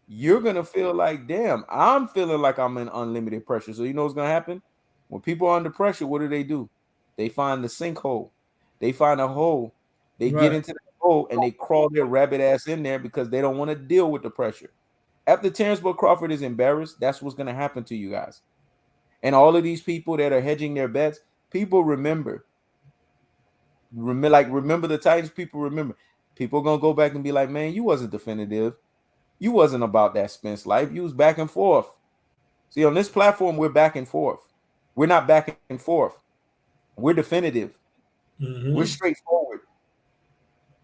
Speaker 1: You're gonna feel like, damn, I'm feeling like I'm in unlimited pressure. So you know what's gonna happen? When people are under pressure, what do? They find the sinkhole. They find a hole. They get into the hole and they crawl their rabbit ass in there because they don't want to deal with the pressure. After Terence Crawford is embarrassed, that's what's gonna happen to you guys. And all of these people that are hedging their bets, people remember the Titans. People remember. People are gonna go back and be like, man, you wasn't definitive. You wasn't about that Spence life. You was back and forth. See, on this platform, we're back and forth. We're not back and forth. We're definitive.
Speaker 2: Mm-hmm.
Speaker 1: We're straightforward.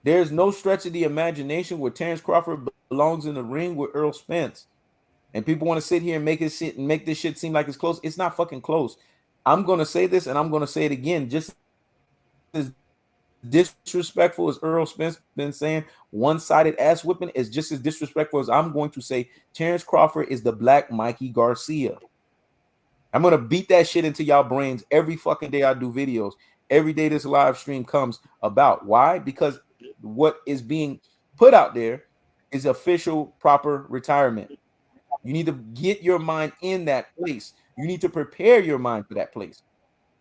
Speaker 1: There's no stretch of the imagination where Terence Crawford belongs in the ring with Errol Spence. And people want to sit here and make this shit seem like it's close. It's not fucking close. I'm gonna say this and I'm gonna say it again. Just as disrespectful as Errol Spence been saying, one-sided ass whipping is just as disrespectful as I'm going to say Terence Crawford is the black Mikey Garcia. I'm gonna beat that shit into y'all brains every fucking day I do videos. Every day this live stream comes about. Why? Because what is being put out there is official proper retirement. You need to get your mind in that place. You need to prepare your mind for that place.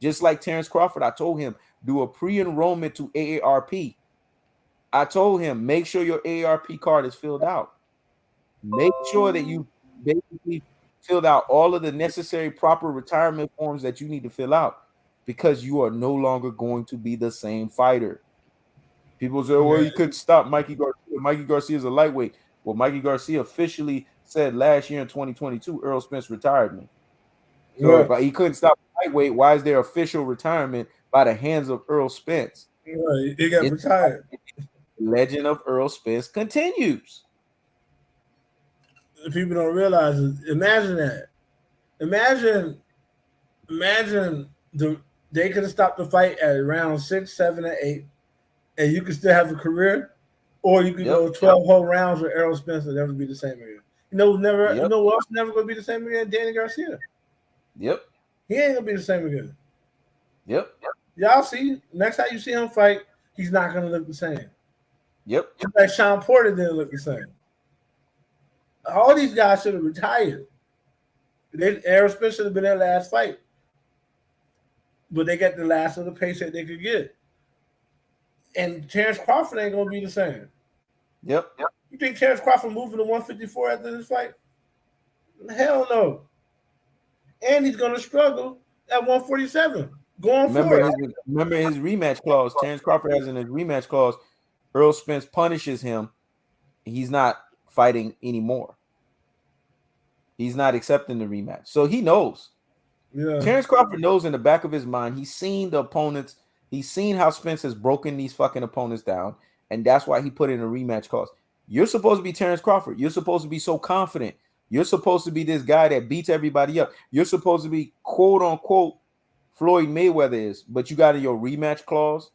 Speaker 1: Just like Terence Crawford, I told him, do a pre-enrollment to AARP. I told him, make sure your AARP card is filled out. Make sure that you basically filled out all of the necessary proper retirement forms that you need to fill out because you are no longer going to be the same fighter. People say, well, you couldn't stop Mikey Garcia. Mikey Garcia is a lightweight. Well, Mikey Garcia officially said last year in 2022, Errol Spence retired me. So if he couldn't stop lightweight, why is there official retirement by the hands of Errol Spence?
Speaker 2: He got retired.
Speaker 1: The legend of Errol Spence continues.
Speaker 2: people don't realize is, imagine that. Imagine they could have stopped the fight at round 6, 7, and 8, and you could still have a career, or you could
Speaker 1: Yep.
Speaker 2: go 12 whole rounds with Errol Spence and never be the same again. You
Speaker 1: Yep.
Speaker 2: know what else never gonna be the same again? Danny Garcia.
Speaker 1: Yep.
Speaker 2: He ain't gonna be the same again.
Speaker 1: Yep.
Speaker 2: Y'all see, next time you see him fight, he's not gonna look the same.
Speaker 1: Yep.
Speaker 2: Just like Sean Porter didn't look the same. All these guys should have retired. Errol Spence should have been their last fight, but they got the last of the paycheck they could get. And Terence Crawford ain't gonna be the same.
Speaker 1: Yep.
Speaker 2: You think Terence Crawford moving to 154 after this fight? Hell no. And he's gonna struggle at 147 going forward.
Speaker 1: Remember his rematch clause. Terence Crawford has in his rematch clause. Errol Spence punishes him. He's not fighting anymore. He's not accepting the rematch. So he knows.
Speaker 2: Yeah.
Speaker 1: Terence Crawford knows in the back of his mind. He's seen the opponents. He's seen how Spence has broken these fucking opponents down. And that's why he put in a rematch clause. You're supposed to be Terence Crawford. You're supposed to be so confident. You're supposed to be this guy that beats everybody up. You're supposed to be quote unquote Floyd Mayweather is. But you got in your rematch clause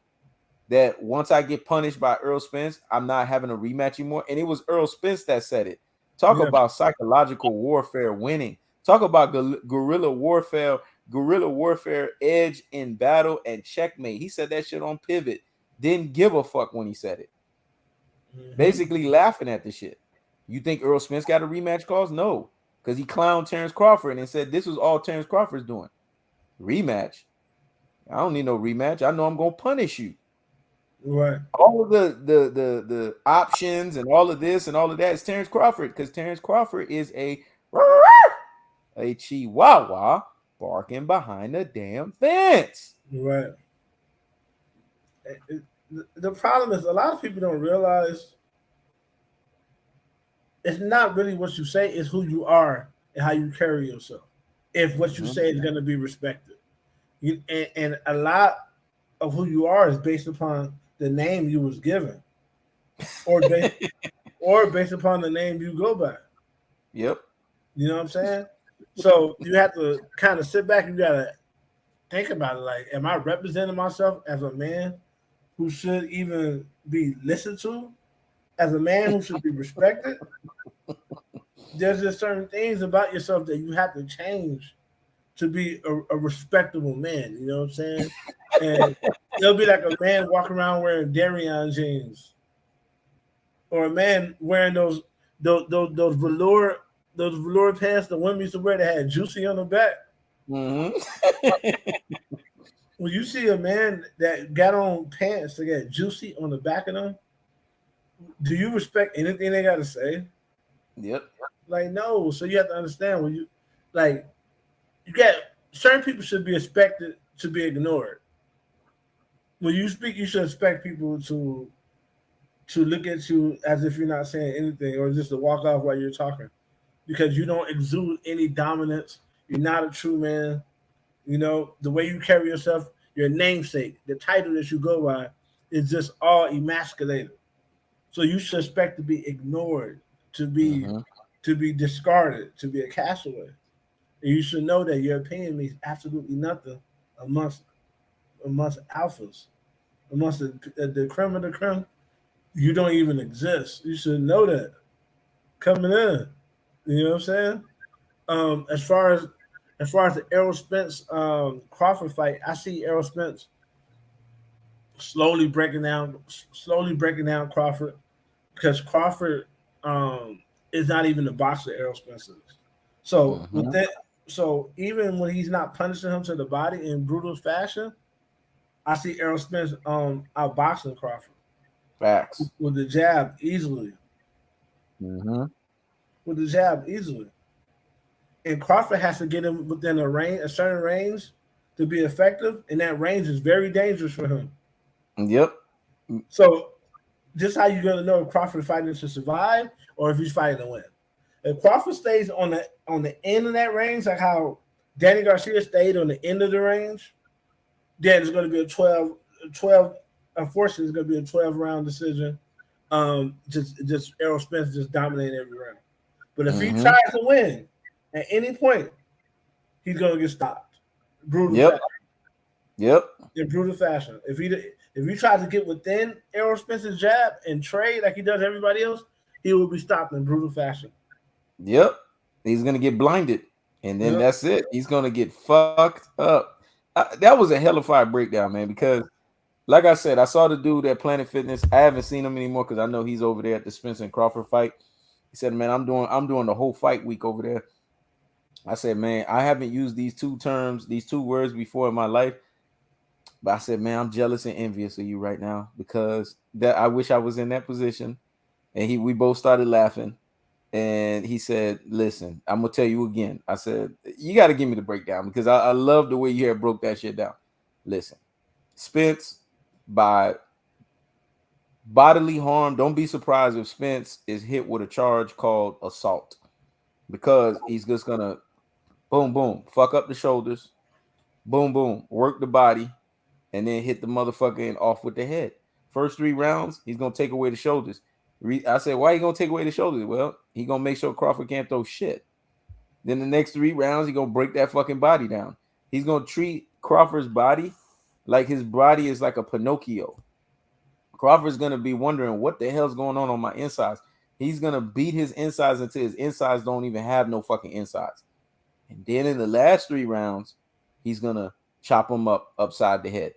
Speaker 1: that once I get punished by Errol Spence, I'm not having a rematch anymore. And it was Errol Spence that said it. Talk about psychological warfare winning. Talk about guerrilla warfare, edge in battle and checkmate. He said that shit on Pivot. Didn't give a fuck when he said it. Basically laughing at the shit. You think Errol Spence got a rematch clause? No. Because he clowned Terence Crawford and said this was all Terence Crawford's doing. Rematch? I don't need no rematch. I know I'm going to punish you.
Speaker 2: Right.
Speaker 1: All of the options and all of this and all of that is Terence Crawford, because Terence Crawford is a chihuahua barking behind the damn fence.
Speaker 2: Right. The problem is a lot of people don't realize it's not really what you say, it's who you are and how you carry yourself. If what you say is going to be respected. And a lot of who you are is based upon the name you was given, or based upon the name you go by.
Speaker 1: Yep.
Speaker 2: You know what I'm saying? So you have to kind of sit back. You gotta think about it. Like, am I representing myself as a man who should even be listened to? As a man who should be respected? There's just certain things about yourself that you have to change to be a respectable man. You know what I'm saying? And it'll be like a man walking around wearing Darion jeans, or a man wearing those velour pants the women used to wear that had juicy on the back. When you see a man that got on pants that got juicy on the back of them, do you respect anything they got to say?
Speaker 1: Yep.
Speaker 2: Like, no. So you have to understand when you got certain people should be expected to be ignored. When you speak, you should expect people to look at you as if you're not saying anything, or just to walk off while you're talking, because you don't exude any dominance. You're not a true man. You know, the way you carry yourself, your namesake, the title that you go by, is just all emasculated. So you should expect to be ignored, to be discarded, to be a castaway. And you should know that your opinion means absolutely nothing amongst alphas, amongst the creme of the creme. You don't even exist. You should know that coming in. You know what I'm saying? As far as the Errol Spence Crawford fight, I see Errol Spence slowly breaking down Crawford, because Crawford is not even the boxer Errol Spence is. So with that, so even when he's not punishing him to the body in brutal fashion, I see Errol Spence outboxing Crawford.
Speaker 1: Facts.
Speaker 2: With the jab easily. With the jab easily. And Crawford has to get him within a certain range to be effective, and that range is very dangerous for him.
Speaker 1: Yep.
Speaker 2: So this is how you're gonna know if Crawford is fighting to survive or if he's fighting to win. If Crawford stays on the end of that range, like how Danny Garcia stayed on the end of the range, then it's going to be a 12. Unfortunately, it's going to be a 12-round decision. Just Errol Spence just dominating every round. But if he
Speaker 1: Mm-hmm.
Speaker 2: tries to win at any point, he's gonna get stopped. Brutal
Speaker 1: Yep.
Speaker 2: fashion.
Speaker 1: Yep.
Speaker 2: In brutal fashion. If he tries to get within Errol Spence's jab and trade like he does everybody else, he will be stopped in brutal fashion.
Speaker 1: Yep. He's gonna get blinded, and then
Speaker 2: Yep.
Speaker 1: that's it. He's gonna get fucked up. That was a hell of a fire breakdown, man. Because, like I said, I saw the dude at Planet Fitness. I haven't seen him anymore because I know he's over there at the Spence and Crawford fight. He said, "Man, I'm doing the whole fight week over there." I said, "Man, I haven't used these two terms, these two words before in my life." But I said, "Man, I'm jealous and envious of you right now because that I wish I was in that position." And we both started laughing. And he said, "Listen, I'm gonna tell you again." I said, "You got to give me the breakdown because I love the way you had broke that shit down." Listen, Spence, by bodily harm, don't be surprised if Spence is hit with a charge called assault because he's just gonna boom, boom, fuck up the shoulders, boom, boom, work the body, and then hit the motherfucker and off with the head. First 3 rounds, he's gonna take away the shoulders. I said, "Why are you gonna take away the shoulders?" Well, he gonna make sure Crawford can't throw shit. Then the next 3 rounds, he gonna break that fucking body down. He's gonna treat Crawford's body like his body is like a Pinocchio. Crawford's gonna be wondering what the hell's going on my insides. He's gonna beat his insides until his insides don't even have no fucking insides. And then in the last 3 rounds, he's gonna chop him up upside the head.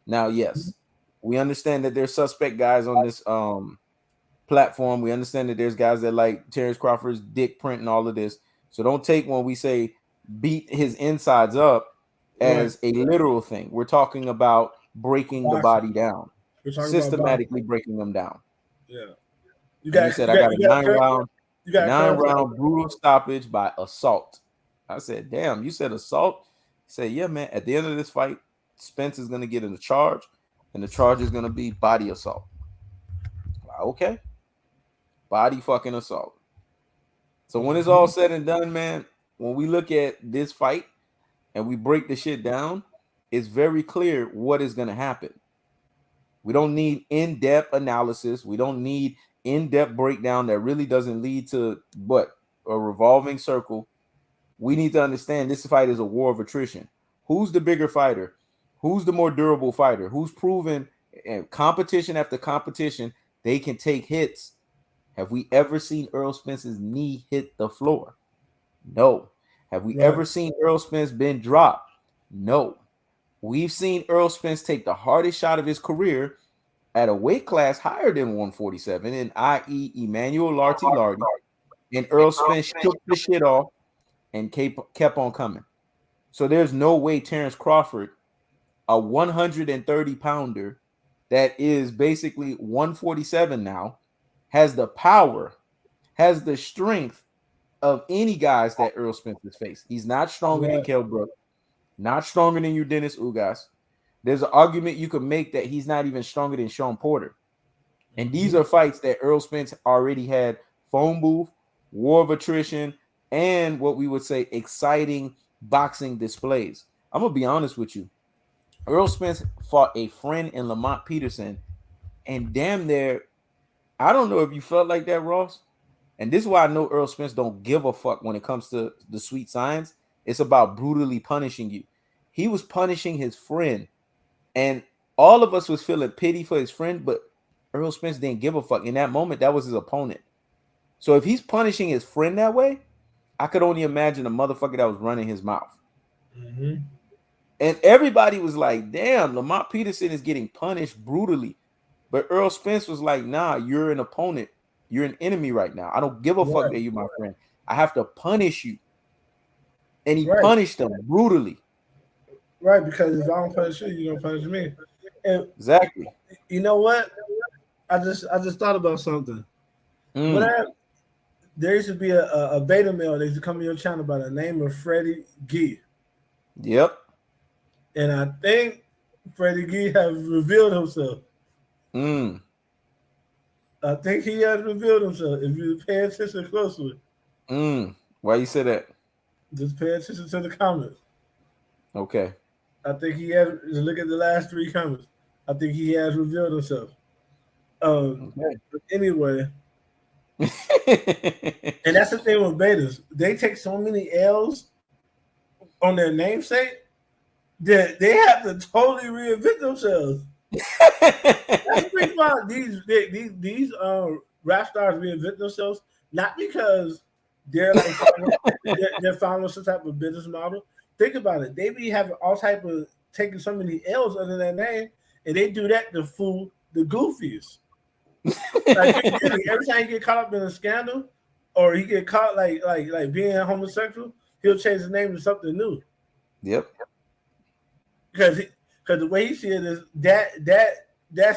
Speaker 1: Now, yes, we understand that there's suspect guys on this platform. We understand that there's guys that like Terence Crawford's dick print and all of this. So don't take when we say beat his insides up
Speaker 2: Right.
Speaker 1: as a literal thing. We're talking about breaking the
Speaker 2: Boxing.
Speaker 1: body down,
Speaker 2: We're talking about boxing.
Speaker 1: systematically breaking them down.
Speaker 2: Yeah.
Speaker 1: And he said, "I got a
Speaker 2: You got you got
Speaker 1: nine round brutal stoppage by assault." I said, "Damn, you said assault?" He said, "Yeah, man. At the end of this fight, Spence is gonna get in a charge, and the charge is gonna be body assault." Okay, body fucking assault. So when it's all said and done, man, when we look at this fight and we break the shit down, it's very clear what is gonna happen. We don't need in-depth analysis. We don't need in-depth breakdown that really doesn't lead to what a revolving circle. We need to understand this fight is a war of attrition. Who's the bigger fighter? Who's the more durable fighter? Who's proven competition after competition they can take hits? Have we ever seen Errol Spence's knee hit the floor? No. Have we
Speaker 2: Right.
Speaker 1: ever seen Errol Spence been dropped? No. We've seen Errol Spence take the hardest shot of his career at a weight class higher than 147, and i.e. Emmanuel Larty, and Errol Spence shook the shit off and kept on coming. So there's no way Terence Crawford, a 130 pounder that is basically 147 now, has the power, has the strength of any guys that Errol Spence has faced. He's not stronger than
Speaker 2: Right.
Speaker 1: Kell Brook, not stronger than you, Dennis Ugas. There's an argument you could make that he's not even stronger than Sean Porter. And these are fights that Errol Spence already had phone booth, war of attrition, and what we would say exciting boxing displays. I'm gonna be honest with you. Errol Spence fought a friend in Lamont Peterson, and damn near, I don't know if you felt like that, Ross. And this is why I know Errol Spence don't give a fuck when it comes to the sweet science. It's about brutally punishing you. He was punishing his friend, and all of us was feeling pity for his friend, but Errol Spence didn't give a fuck. In that moment, that was his opponent. So if he's punishing his friend that way, I could only imagine a motherfucker that was running his mouth.
Speaker 2: Mm-hmm.
Speaker 1: And everybody was like, damn, Lamont Peterson is getting punished brutally. But Errol Spence was like, nah, you're an opponent. You're an enemy right now. I don't give a fuck
Speaker 2: Right.
Speaker 1: that you're my friend. I have to punish you. And he
Speaker 2: Right.
Speaker 1: punished them brutally.
Speaker 2: Right. Because if I don't punish you, you don't punish me. And
Speaker 1: Exactly.
Speaker 2: you know what? I just thought about something. What there used to be a beta male that used to come to your channel by the name of Freddie G.
Speaker 1: Yep.
Speaker 2: And I think Freddie G has revealed himself. I think he has revealed himself. If you pay attention closely,
Speaker 1: Why you say that?
Speaker 2: just pay attention to the comments.
Speaker 1: Okay.
Speaker 2: I think he has. Just look at the last 3 comments. I think he has revealed himself.
Speaker 1: Okay.
Speaker 2: But anyway, And that's the thing with betas. They take so many L's on their namesake that they have to totally reinvent themselves. That's the thing about these rap stars reinvent themselves, not because they're like they're following some type of business model. Think about it. They be having all type of taking so many L's under their name, and they do that to fool the goofies. Like Big Diddy, every time he get caught up in a scandal, or he get caught like being homosexual, he'll change his name to something new.
Speaker 1: Yep.
Speaker 2: Because the way he see it is that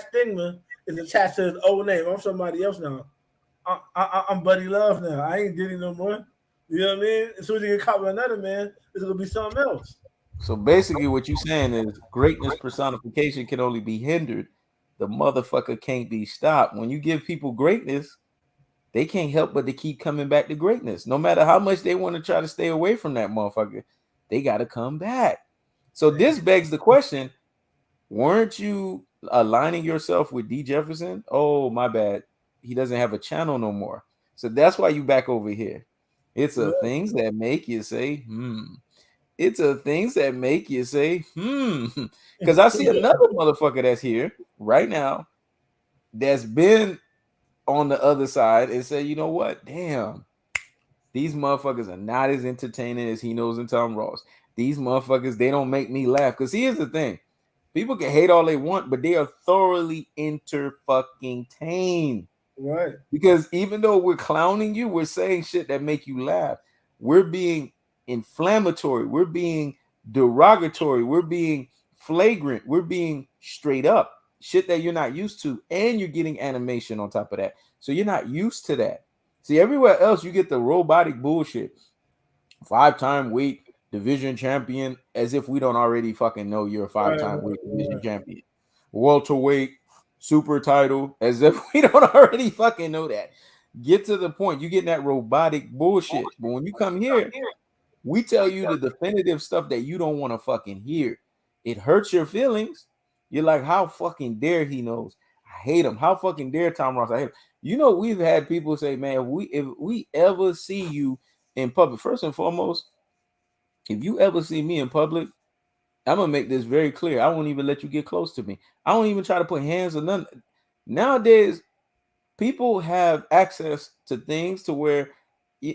Speaker 2: stigma is attached to his old name. I'm somebody else now. I'm Buddy Love now. I ain't Diddy no more. You know what I mean? As soon as you get caught with another man, it's gonna be something else.
Speaker 1: So basically, what you're saying is greatness personification can only be hindered. The motherfucker can't be stopped. When you give people greatness, they can't help but to keep coming back to greatness. No matter how much they want to try to stay away from that motherfucker, they got to come back. So this begs the question, weren't you aligning yourself with D. Jefferson? Oh, my bad. He doesn't have a channel no more. So that's why you back over here. It's the things that make you say, It's the things that make you say, Because I see another motherfucker that's here right now that's been on the other side and say, you know what? Damn, these motherfuckers are not as entertaining as He Knows and Tom Ross. These motherfuckers, they don't make me laugh. Because here's the thing. People can hate all they want, but they are thoroughly entertained.
Speaker 2: Right.
Speaker 1: Because even though we're clowning you, we're saying shit that make you laugh. We're being inflammatory. We're being derogatory. We're being flagrant. We're being straight up. Shit that you're not used to. And you're getting animation on top of that. So you're not used to that. See, everywhere else, you get the robotic bullshit. 5-time weight division champion, as if we don't already fucking know you're a 5-time weight division champion. Welterweight super title, as if we don't already fucking know that. Get to the point. You getting that robotic bullshit. But when you come here, we tell you the definitive stuff that you don't want to fucking hear. It hurts your feelings. You're like, how fucking dare he knows? I hate him. How fucking dare Tom Ross? I hate him. You know, we've had people say, man, if we ever see you in public, first and foremost, if you ever see me in public, I'm gonna make this very clear. I won't even let you get close to me. I don't even try to put hands on none. Nowadays, people have access to things to where,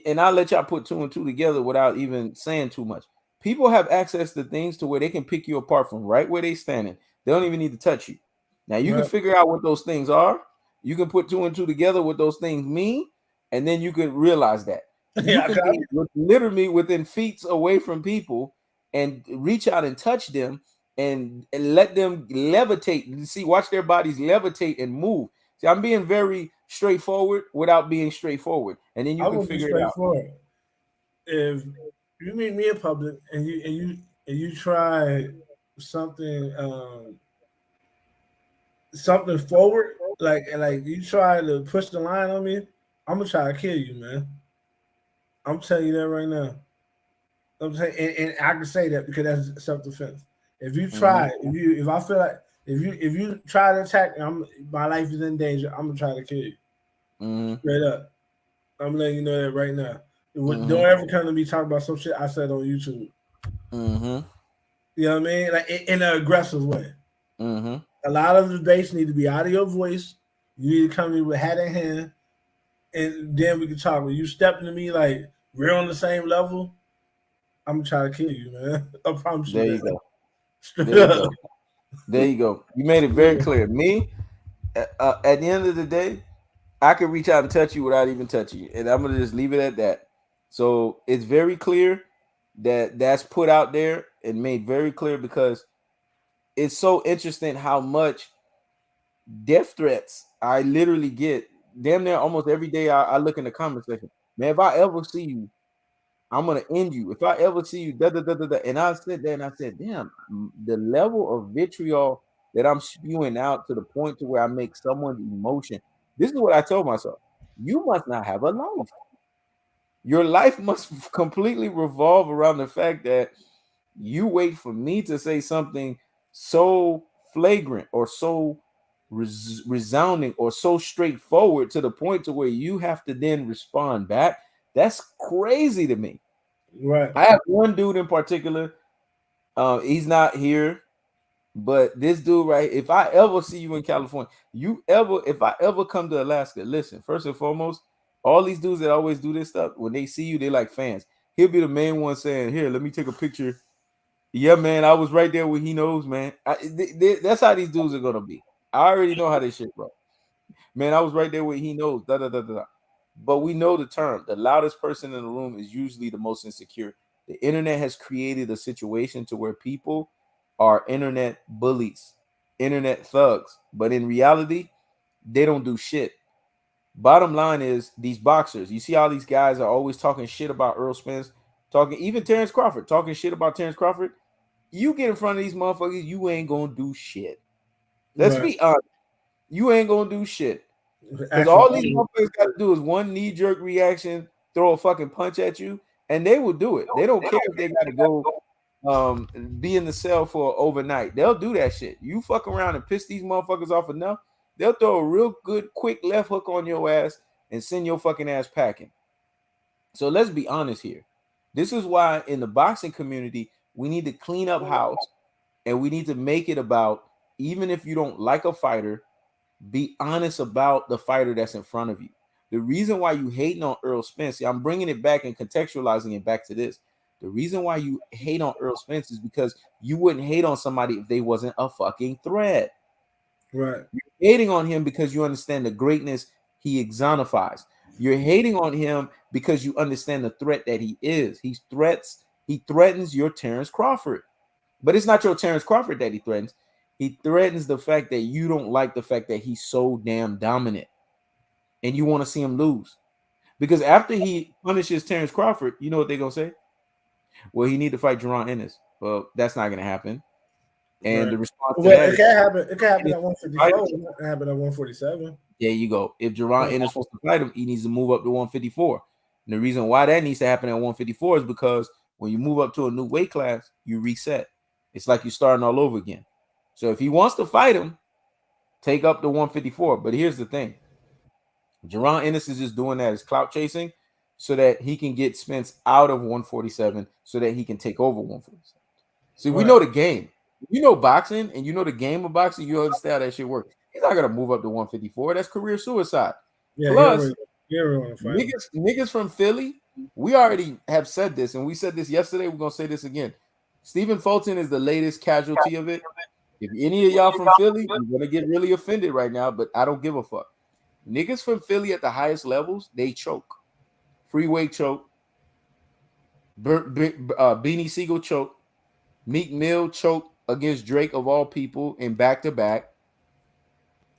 Speaker 1: and I'll let y'all put 2 and 2 together without even saying too much. People have access to things to where they can pick you apart from right where they standing. They don't even need to touch you. Now you can figure out what those things are. You can put 2 and 2 together what those things mean, and then you can realize that. You can be literally within feet away from people and reach out and touch them and let them levitate. See, watch their bodies levitate and move. See, I'm being very straightforward without being straightforward, and then you can figure it out.
Speaker 2: If you meet me in public and you try something something forward, like you try to push the line on me, I'm gonna try to kill you, man. I'm telling you that right now. I'm saying, and I can say that because that's self-defense. If you try, if I feel like if you try to attack me, my life is in danger. I'm gonna try to kill you. Straight up. I'm letting you know that right now. Don't ever come to me talking about some shit I said on YouTube. You know what I mean? Like in an aggressive way. A lot of the debates need to be out of your voice. You need to come to me with hat in hand, and then we can talk. When you step into me like we're on the same level, I'm gonna try to kill you, man. I promise you.
Speaker 1: There you go. There you go. You made it very clear. Me, at the end of the day, I can reach out and touch you without even touching you, and I'm gonna just leave it at that. So it's very clear that that's put out there and made very clear, because it's so interesting how much death threats I literally get. Damn near almost every day I look in the comment section. Man, if I ever see you, I'm gonna end you. If I ever see you, da da da da da. And I sit there and I said, damn, the level of vitriol that I'm spewing out to the point to where I make someone's emotion. This is what I told myself. You must not have a life. Your life must completely revolve around the fact that you wait for me to say something so flagrant or so resounding or so straightforward to the point to where you have to then respond back. That's crazy to me.
Speaker 2: Right.
Speaker 1: I have one dude in particular. He's not here, but this dude right. If I ever see you in California, if I ever come to Alaska, listen. First and foremost, all these dudes that always do this stuff, when they see you, they like fans. He'll be the main one saying, "Here, let me take a picture." Yeah, man, I was right there where he knows, man. That's how these dudes are gonna be. I already know how they shit, bro. Man, I was right there where he knows. Da da da da. But we know the term. The loudest person in the room is usually the most insecure. The internet has created a situation to where people are internet bullies, internet thugs. But in reality, they don't do shit. Bottom line is these boxers. You see how these guys are always talking shit about Errol Spence, talking even Terence Crawford, talking shit about Terence Crawford. You get in front of these motherfuckers, you ain't gonna do shit. Let's be honest. You ain't gonna do shit. Because all these motherfuckers got to do is one knee-jerk reaction, throw a fucking punch at you, and they will do it. They don't care if they got to go be in the cell for overnight. They'll do that shit. You fuck around and piss these motherfuckers off enough, they'll throw a real good, quick left hook on your ass and send your fucking ass packing. So let's be honest here. This is why in the boxing community, we need to clean up house, and we need to make it about, even if you don't like a fighter, be honest about the fighter that's in front of you. The reason why you hating on Errol Spence, see, I'm bringing it back and contextualizing it back to this. The reason why you hate on Errol Spence is because you wouldn't hate on somebody if they wasn't a fucking threat.
Speaker 2: Right.
Speaker 1: You're hating on him because you understand the greatness he exemplifies. You're hating on him because you understand the threat that he is. He threatens your Terence Crawford. But it's not your Terence Crawford that he threatens. He threatens the fact that you don't like the fact that he's so damn dominant and you want to see him lose. Because after he punishes Terence Crawford, you know what they're going to say? Well, he need to fight Jerron Ennis. Well, that's not going to happen. And the response to that
Speaker 2: it can't happen. It can't happen at 154. It can happen at 147.
Speaker 1: There you go. If Jerron Ennis wants to fight him, he needs to move up to 154. And the reason why that needs to happen at 154 is because when you move up to a new weight class, you reset. It's like you're starting all over again. So if he wants to fight him, take up to 154. But here's the thing. Jerron Ennis is just doing that as clout chasing so that he can get Spence out of 147 so that he can take over 147. See, we know the game. If you know boxing and you know the game of boxing, you understand how that shit works. He's not going to move up to 154. That's career suicide.
Speaker 2: Yeah,
Speaker 1: plus,
Speaker 2: really
Speaker 1: niggas from Philly, we already have said this, and we said this yesterday. We're going to say this again. Stephen Fulton is the latest casualty of it. If any of y'all from Philly, you're going to get really offended right now, but I don't give a fuck. Niggas from Philly at the highest levels, they choke. Freeway choke. Beanie Siegel choke. Meek Mill choke against Drake of all people in back-to-back.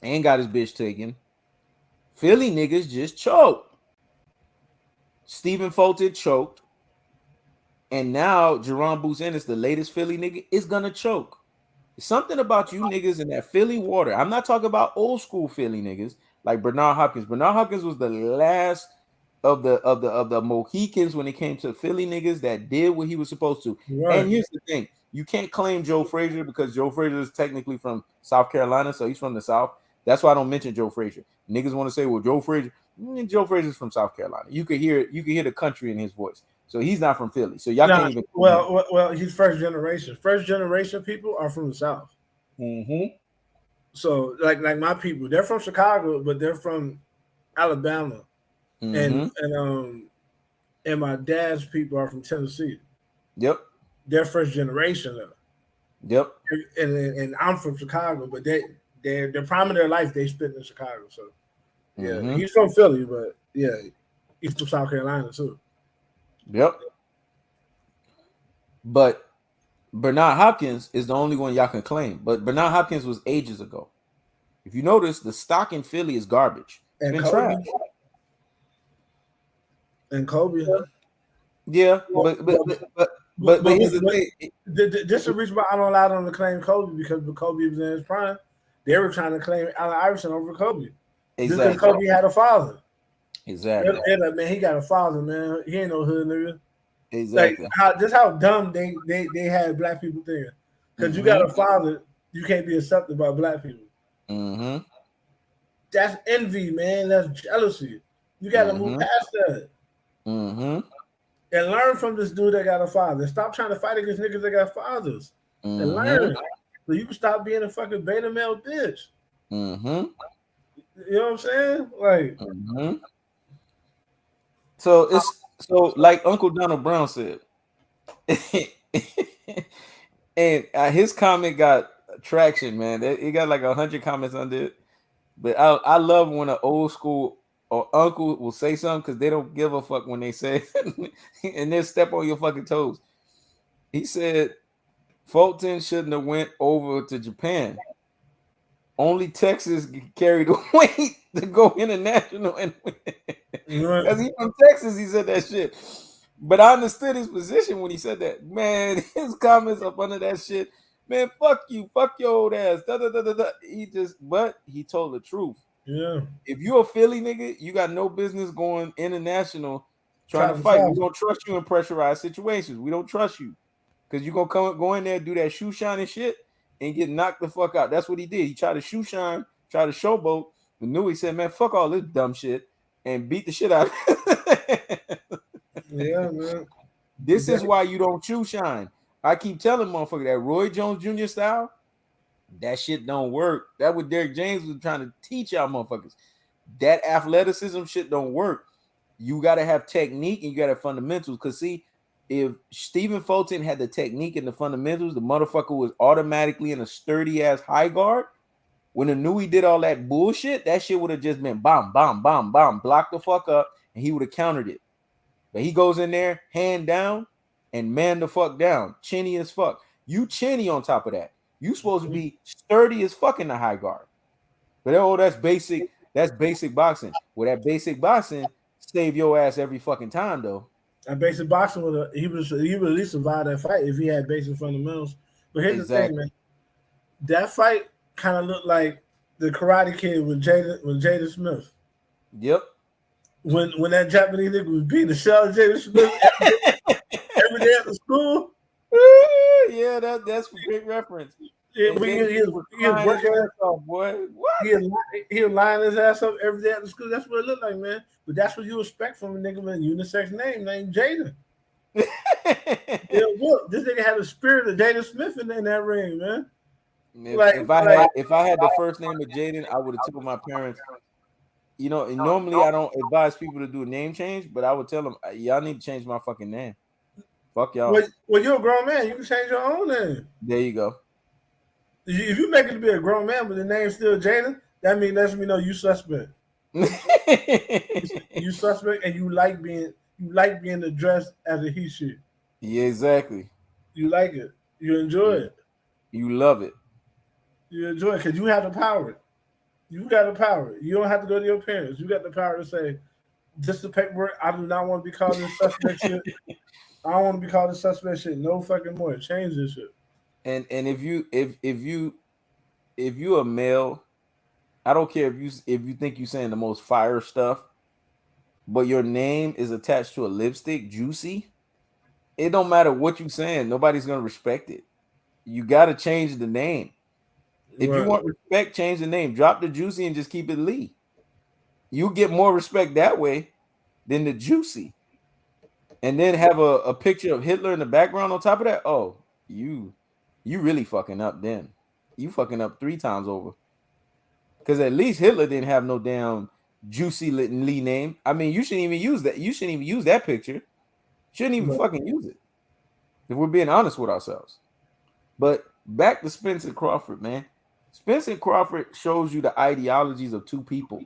Speaker 1: And got his bitch taken. Philly niggas just choked. Stephen Fulton choked. And now Jerron Boots Ennis, the latest Philly nigga, is going to choke. Something about you niggas in that Philly water. I'm not talking about old school Philly niggas like Bernard Hopkins. Bernard Hopkins was the last of the Mohicans when it came to Philly niggas that did what he was supposed to. Right. And here's the thing. You can't claim Joe Frazier because Joe Frazier is technically from South Carolina, so he's from the South. That's why I don't mention Joe Frazier. Niggas want to say, well, Joe Frazier's from South Carolina. You could hear the country in his voice. So he's not from Philly. So y'all can't even.
Speaker 2: Well, he's first generation. First generation people are from the South.
Speaker 1: Mm-hmm.
Speaker 2: So like my people, they're from Chicago, but they're from Alabama, and my dad's people are from Tennessee.
Speaker 1: Yep.
Speaker 2: They're first generation though.
Speaker 1: Yep.
Speaker 2: And I'm from Chicago, but their prime of their life they spent in Chicago. So yeah, he's from Philly, but yeah, he's from South Carolina too.
Speaker 1: Yep. But Bernard Hopkins is the only one y'all can claim. But Bernard Hopkins was ages ago. If you notice, the stock in Philly is garbage. It's been trash.
Speaker 2: And Kobe.
Speaker 1: Yeah, but here's the thing.
Speaker 2: This is the reason why I don't allow them to claim Kobe, because when Kobe was in his prime, they were trying to claim Allen Iverson over Kobe.
Speaker 1: Exactly.
Speaker 2: Because Kobe had a father.
Speaker 1: Exactly.
Speaker 2: They're like, man, he got a father, man. He ain't no hood nigga.
Speaker 1: Exactly.
Speaker 2: Like how dumb they had black people thinking. Because you got a father, you can't be accepted by black people.
Speaker 1: Mm-hmm.
Speaker 2: That's envy, man. That's jealousy. You got to move
Speaker 1: Mm-hmm.
Speaker 2: past that
Speaker 1: Mm-hmm.
Speaker 2: and learn from this dude that got a father. Stop trying to fight against niggas that got fathers and
Speaker 1: Mm-hmm.
Speaker 2: learn so you can stop being a fucking beta male bitch.
Speaker 1: Mm-hmm.
Speaker 2: You know what I'm saying? Like,
Speaker 1: Mm-hmm. So it's so like Uncle Donald Brown said, and his comment got traction, man. It got like 100 comments under it. But I love when an old school or uncle will say something because they don't give a fuck when they say it, and they'll step on your fucking toes. He said Fulton shouldn't have went over to Japan. Only Texas carried the weight to go international and win.
Speaker 2: you know,
Speaker 1: Because he from Texas, he said that shit. But I understood his position when he said that. Man, his comments up under that shit. Man, fuck you, fuck your old ass. Da, da, da, da, da. But he told the truth.
Speaker 2: yeah,
Speaker 1: If you're a Philly nigga, you got no business going international trying to
Speaker 2: trying to
Speaker 1: fight. We
Speaker 2: solve
Speaker 1: don't trust you in pressurized situations. We don't trust you because you're gonna go in there, do that shoe shining shit, and get knocked the fuck out. That's what he did. He tried to shoe shine, tried to showboat, and knew he said, "Man, fuck all this dumb shit," and beat the shit out.
Speaker 2: it. Yeah, man.
Speaker 1: This is why you don't shoe shine. I keep telling motherfucker that Roy Jones Jr. style, that shit don't work. That what Derrick James was trying to teach y'all motherfuckers. That athleticism shit don't work. You got to have technique and you got to have fundamentals. Because, see, if Stephen Fulton had the technique and the fundamentals, the motherfucker was automatically in a sturdy ass high guard. When the knew he did all that bullshit, that shit would have just been bomb, bomb, bomb, bomb, block the fuck up, and he would have countered it. But he goes in there, hand down, and man the fuck down. Chinny as fuck. You chinny on top of that. You supposed to be sturdy as fuck in the high guard. But that's basic. That's basic boxing. Well, that basic boxing save your ass every fucking time, though.
Speaker 2: And basic boxing he would at least survive that fight if he had basic fundamentals. But here's the thing,
Speaker 1: Exactly.
Speaker 2: man. That fight kind of looked like the Karate Kid with Jada Smith.
Speaker 1: Yep.
Speaker 2: When that Japanese nigga was beating the shell of Jada Smith every day at the school.
Speaker 1: Yeah, that's a great reference.
Speaker 2: Yeah,
Speaker 1: And then
Speaker 2: he was
Speaker 1: crying his
Speaker 2: working.
Speaker 1: ass off, boy. What?
Speaker 2: He was lining his ass up every day at the school. That's what it looked like, man. But that's what you expect from a nigga with a unisex name named Jada. Yeah, look, this nigga had a spirit of Jada Smith in that ring, man.
Speaker 1: If I had the first name of Jaden, I would have told my parents. And normally I don't advise people to do a name change, but I would tell them, y'all need to change my fucking name. Fuck y'all.
Speaker 2: Well, you're a grown man. You can change your own name.
Speaker 1: There you go.
Speaker 2: If you make it to be a grown man, but the name's still Jada, that lets me know you suspect. You suspect, and you like being addressed as a he she.
Speaker 1: Yeah, exactly.
Speaker 2: You like it. You enjoy it.
Speaker 1: You love it.
Speaker 2: You enjoy it because you have the power. You got the power. You don't have to go to your parents. You got the power to say, "This the paperwork. I do not want to be called this suspect shit. I don't want to be called this suspect shit. No fucking more. Change this shit."
Speaker 1: And if you a male, I don't care if you think you're saying the most fire stuff, but your name is attached to a lipstick, Juicy. It don't matter what you're saying. Nobody's gonna respect it. You gotta change the name. If you want respect, change the name. Drop the Juicy and just keep it Lee. You get more respect that way than the Juicy. And then have a picture of Hitler in the background on top of that. Oh, you really fucking up then. You fucking up 3 times over. Because at least Hitler didn't have no damn Juicy Lee name. I mean, you shouldn't even use that. You shouldn't even use that picture. Shouldn't even fucking use it. If we're being honest with ourselves. But back to Spencer Crawford, man. Spencer Crawford shows you the ideologies of two people.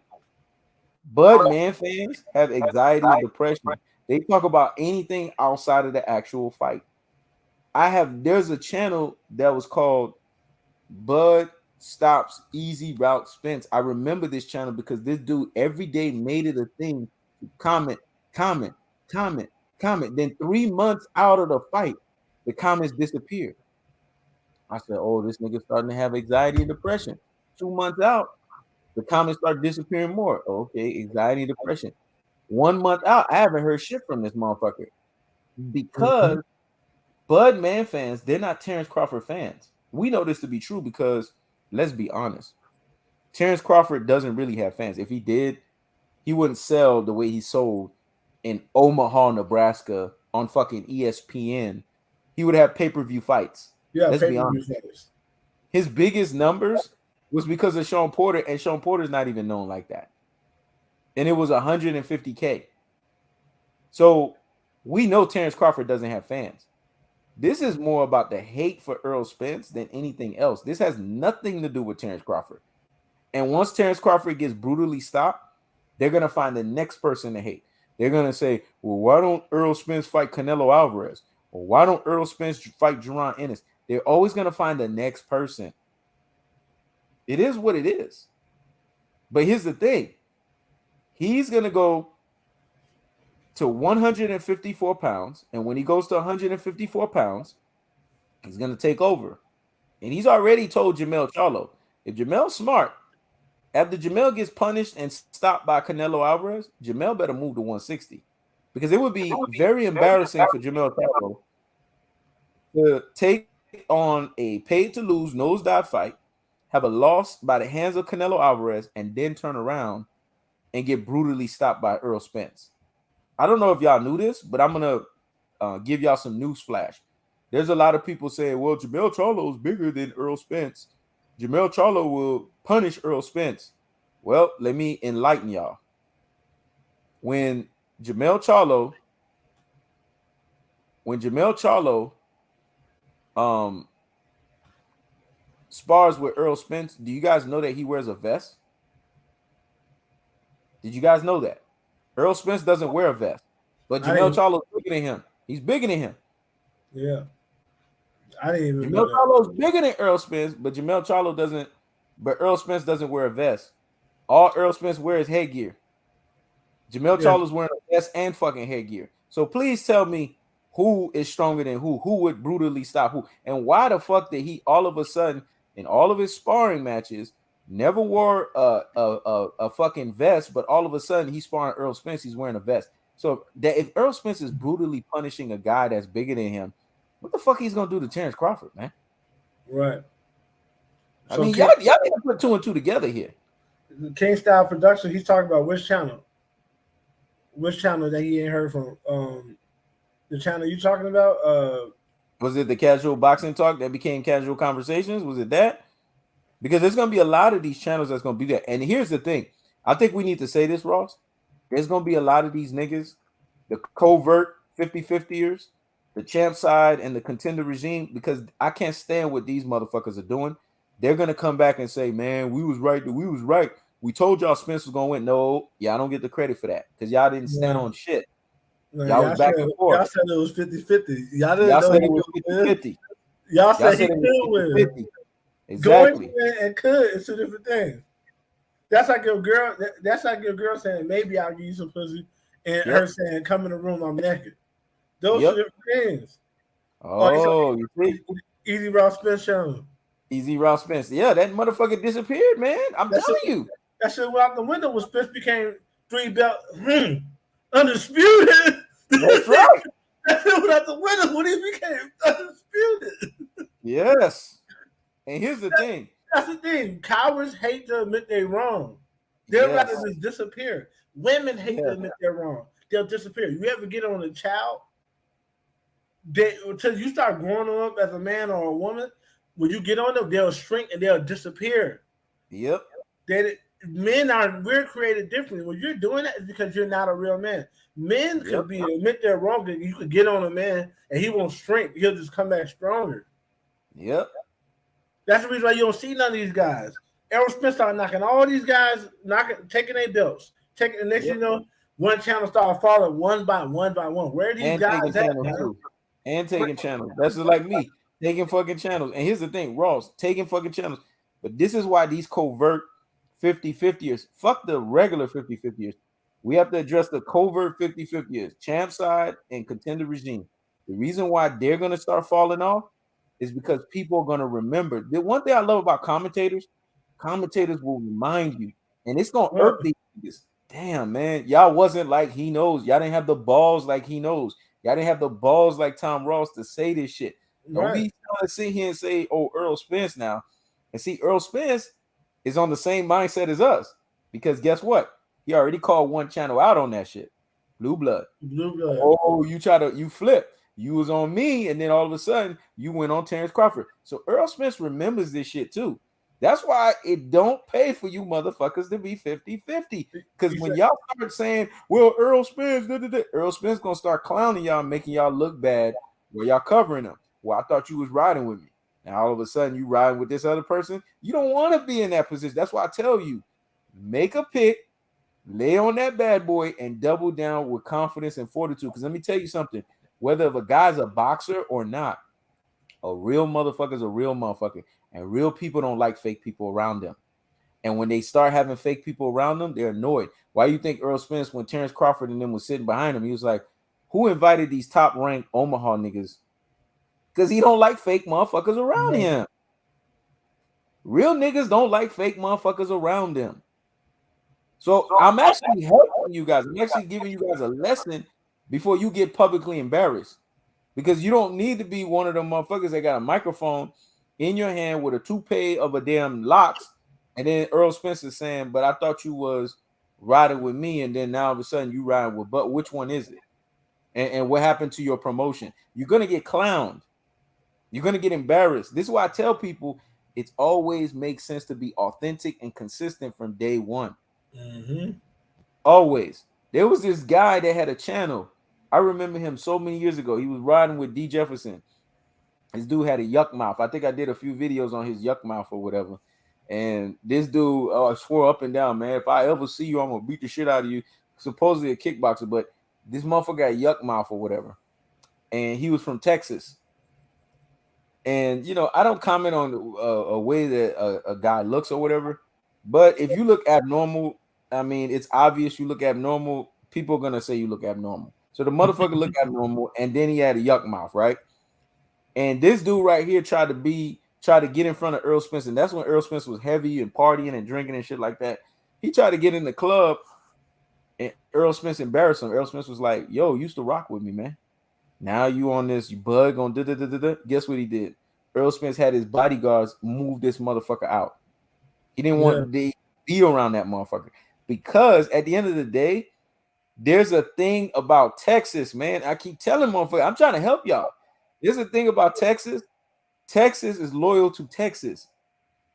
Speaker 1: Bud Man fans have anxiety and depression. They talk about anything outside of the actual fight. There's a channel that was called Bud Stops Easy Route Spence. I remember this channel because this dude every day made it a thing to comment, comment, comment, comment. Then 3 months out of the fight, the comments disappeared. I said, oh, this nigga starting to have anxiety and depression. 2 months out, the comments start disappearing more. Okay, anxiety and depression. 1 month out, I haven't heard shit from this motherfucker. Because Bud Man fans, they're not Terence Crawford fans. We know this to be true because, let's be honest, Terence Crawford doesn't really have fans. If he did, he wouldn't sell the way he sold in Omaha, Nebraska on fucking ESPN. He would have pay-per-view fights.
Speaker 2: Yeah,
Speaker 1: Let's be
Speaker 2: pay-per-view
Speaker 1: honest.
Speaker 2: fights.
Speaker 1: His biggest numbers was because of Sean Porter, and Sean Porter's not even known like that. And it was 150K. So we know Terence Crawford doesn't have fans. This is more about the hate for Errol Spence than anything else. This has nothing to do with Terence Crawford. And once Terence Crawford gets brutally stopped, they're going to find the next person to hate. They're going to say, well, why don't Errol Spence fight Canelo Alvarez? Or why don't Errol Spence fight Jaron Ennis? They're always going to find the next person. It is what it is. But here's the thing. He's going to go to 154 pounds. And when he goes to 154 pounds, he's going to take over. And he's already told Jermell Charlo, if Jermell's smart, after Jermell gets punished and stopped by Canelo Alvarez, Jermell better move to 160. Because it would be very embarrassing for Jermell Charlo to take on a paid-to-lose nosedive fight, have a loss by the hands of Canelo Alvarez, and then turn around and get brutally stopped by Errol Spence. I don't know if y'all knew this, but I'm going to give y'all some news flash. There's a lot of people saying, well, Jermell Charlo is bigger than Errol Spence. Jermell Charlo will punish Errol Spence. Well, let me enlighten y'all. When Jermell Charlo spars with Errol Spence, do you guys know that he wears a vest? Did you guys know that? Errol Spence doesn't wear a vest, but Jermell Charlo is bigger than him. He's bigger than him.
Speaker 2: Yeah. I didn't even
Speaker 1: Jermell Charlo is bigger than Errol Spence, but Jermell Charlo doesn't, but Errol Spence doesn't wear a vest. All Errol Spence wears is headgear. Jermell Charlo's wearing a vest and fucking headgear. So please tell me who is stronger than who would brutally stop who, and why the fuck did he all of a sudden in all of his sparring matches never wore a fucking vest, but all of a sudden he's sparring Errol Spence, he's wearing a vest. So that if Errol Spence is brutally punishing a guy that's bigger than him, what the fuck he's gonna do to Terence Crawford, man?
Speaker 2: Right.
Speaker 1: I mean, y'all need to put two and two together here.
Speaker 2: King Style Production, he's talking about which channel? Which channel that he ain't heard from? The channel you talking about?
Speaker 1: Was it the Casual Boxing Talk that became Casual Conversations? Was it that? Because there's going to be a lot of these channels that's going to be there. And here's the thing. I think we need to say this, Ross. There's going to be a lot of these niggas, the covert 50-50ers, the champ side, and the contender regime, because I can't stand what these motherfuckers are doing. They're going to come back and say, man, we was right. We was right. We told y'all Spence was going to win. No, y'all don't get the credit for that because y'all didn't stand on shit. Y'all was back and forth.
Speaker 2: Y'all said it was 50-50. Y'all
Speaker 1: said it was 50-50.
Speaker 2: Y'all said he could win.
Speaker 1: Exactly.
Speaker 2: Going and could is two different things. That's like your girl. That's like your girl saying, maybe I'll give you some pussy, and her saying, come in the room, I'm naked. Those are different things.
Speaker 1: Oh, you see?
Speaker 2: Easy Ross Spence show.
Speaker 1: Easy Ross Spence. Yeah, that motherfucker disappeared, man. I'm telling you.
Speaker 2: That shit went out the window when Spence became 3-belt undisputed.
Speaker 1: That's right.
Speaker 2: That shit went out the window when he became undisputed.
Speaker 1: Yes. And here's the thing.
Speaker 2: That's the thing. Cowards hate to admit they're wrong. They'll rather just disappear. Women hate to admit they're wrong. They'll disappear. You ever get on a child? Until you start growing up as a man or a woman, when you get on them, they'll shrink and they'll disappear.
Speaker 1: Yep.
Speaker 2: We're created differently. When you're doing that, it's because you're not a real man. Men could admit they're wrong, and you could get on a man and he won't shrink. He'll just come back stronger.
Speaker 1: Yep.
Speaker 2: That's the reason why you don't see none of these guys. Errol Spence started knocking all these guys, taking their belts. The next you know, one channel started falling one by one. Where are these guys at?
Speaker 1: And taking channels. That's just like me. Taking fucking channels. And here's the thing, Ross, taking fucking channels. But this is why these covert 50-50ers, fuck the regular 50-50ers. We have to address the covert 50-50ers, champ side and contender regime. The reason why they're going to start falling off is because people are going to remember. The one thing I love about commentators will remind you, and it's going to irk these niggas. Damn, man, y'all wasn't like He Knows. Y'all didn't have the balls like He Knows. Y'all didn't have the balls like Tom Ross to say this shit. Don't be trying to sit here and say, oh, Errol Spence now. And see, Errol Spence, is on the same mindset as us. Because guess what? He already called one channel out on that shit. Blue Blood.
Speaker 2: Blue Blood.
Speaker 1: Oh, you flip. You was on me, and then all of a sudden you went on Terence Crawford. So Errol Spence remembers this shit too. That's why it don't pay for you motherfuckers to be 50-50. Because when y'all start saying, well, Errol Spence, Errol Spence gonna start clowning y'all, making y'all look bad where y'all covering them. Well, I thought you was riding with me. Now all of a sudden you riding with this other person. You don't want to be in that position. That's why I tell you, make a pick, lay on that bad boy, and double down with confidence and fortitude. Because let me tell you something, whether if a guy's a boxer or not, a real motherfucker is a real motherfucker. And real people don't like fake people around them. And when they start having fake people around them, they're annoyed. Why you think Errol Spence, when Terence Crawford and them was sitting behind him, he was like, who invited these top-ranked Omaha niggas? Because he don't like fake motherfuckers around him. Real niggas don't like fake motherfuckers around them. So I'm actually helping you guys. I'm actually giving you guys a lesson before you get publicly embarrassed. Because you don't need to be one of them motherfuckers that got a microphone in your hand with a toupee of a damn locks. And then Errol Spence is saying, but I thought you was riding with me. And then now all of a sudden you riding with, but which one is it? And what happened to your promotion? You're going to get clowned. You're going to get embarrassed. This is why I tell people it always makes sense to be authentic and consistent from day one.
Speaker 2: Mm-hmm.
Speaker 1: Always. There was this guy that had a channel. I remember him so many years ago. He was riding with D. Jefferson. This dude had a yuck mouth. I think I did a few videos on his yuck mouth or whatever. And this dude swore up and down, man, if I ever see you, I'm going to beat the shit out of you. Supposedly a kickboxer, but this motherfucker got yuck mouth or whatever. And he was from Texas. And, you know, I don't comment on a way that a guy looks or whatever. But if you look abnormal, I mean, it's obvious you look abnormal. People are going to say you look abnormal. So the motherfucker looked abnormal, and then he had a yuck mouth, right? And this dude right here tried to get in front of Errol Spence, and that's when Errol Spence was heavy and partying and drinking and shit like that. He tried to get in the club, and Errol Spence embarrassed him. Errol Spence was like, yo, you used to rock with me, man. Now you on this, you bug on da-da-da-da-da. Guess what he did? Errol Spence had his bodyguards move this motherfucker out. He didn't want to be around that motherfucker. Because at the end of the day, there's a thing about Texas, man. I keep telling motherfuckers, I'm trying to help y'all. There's a thing about Texas. Texas is loyal to Texas.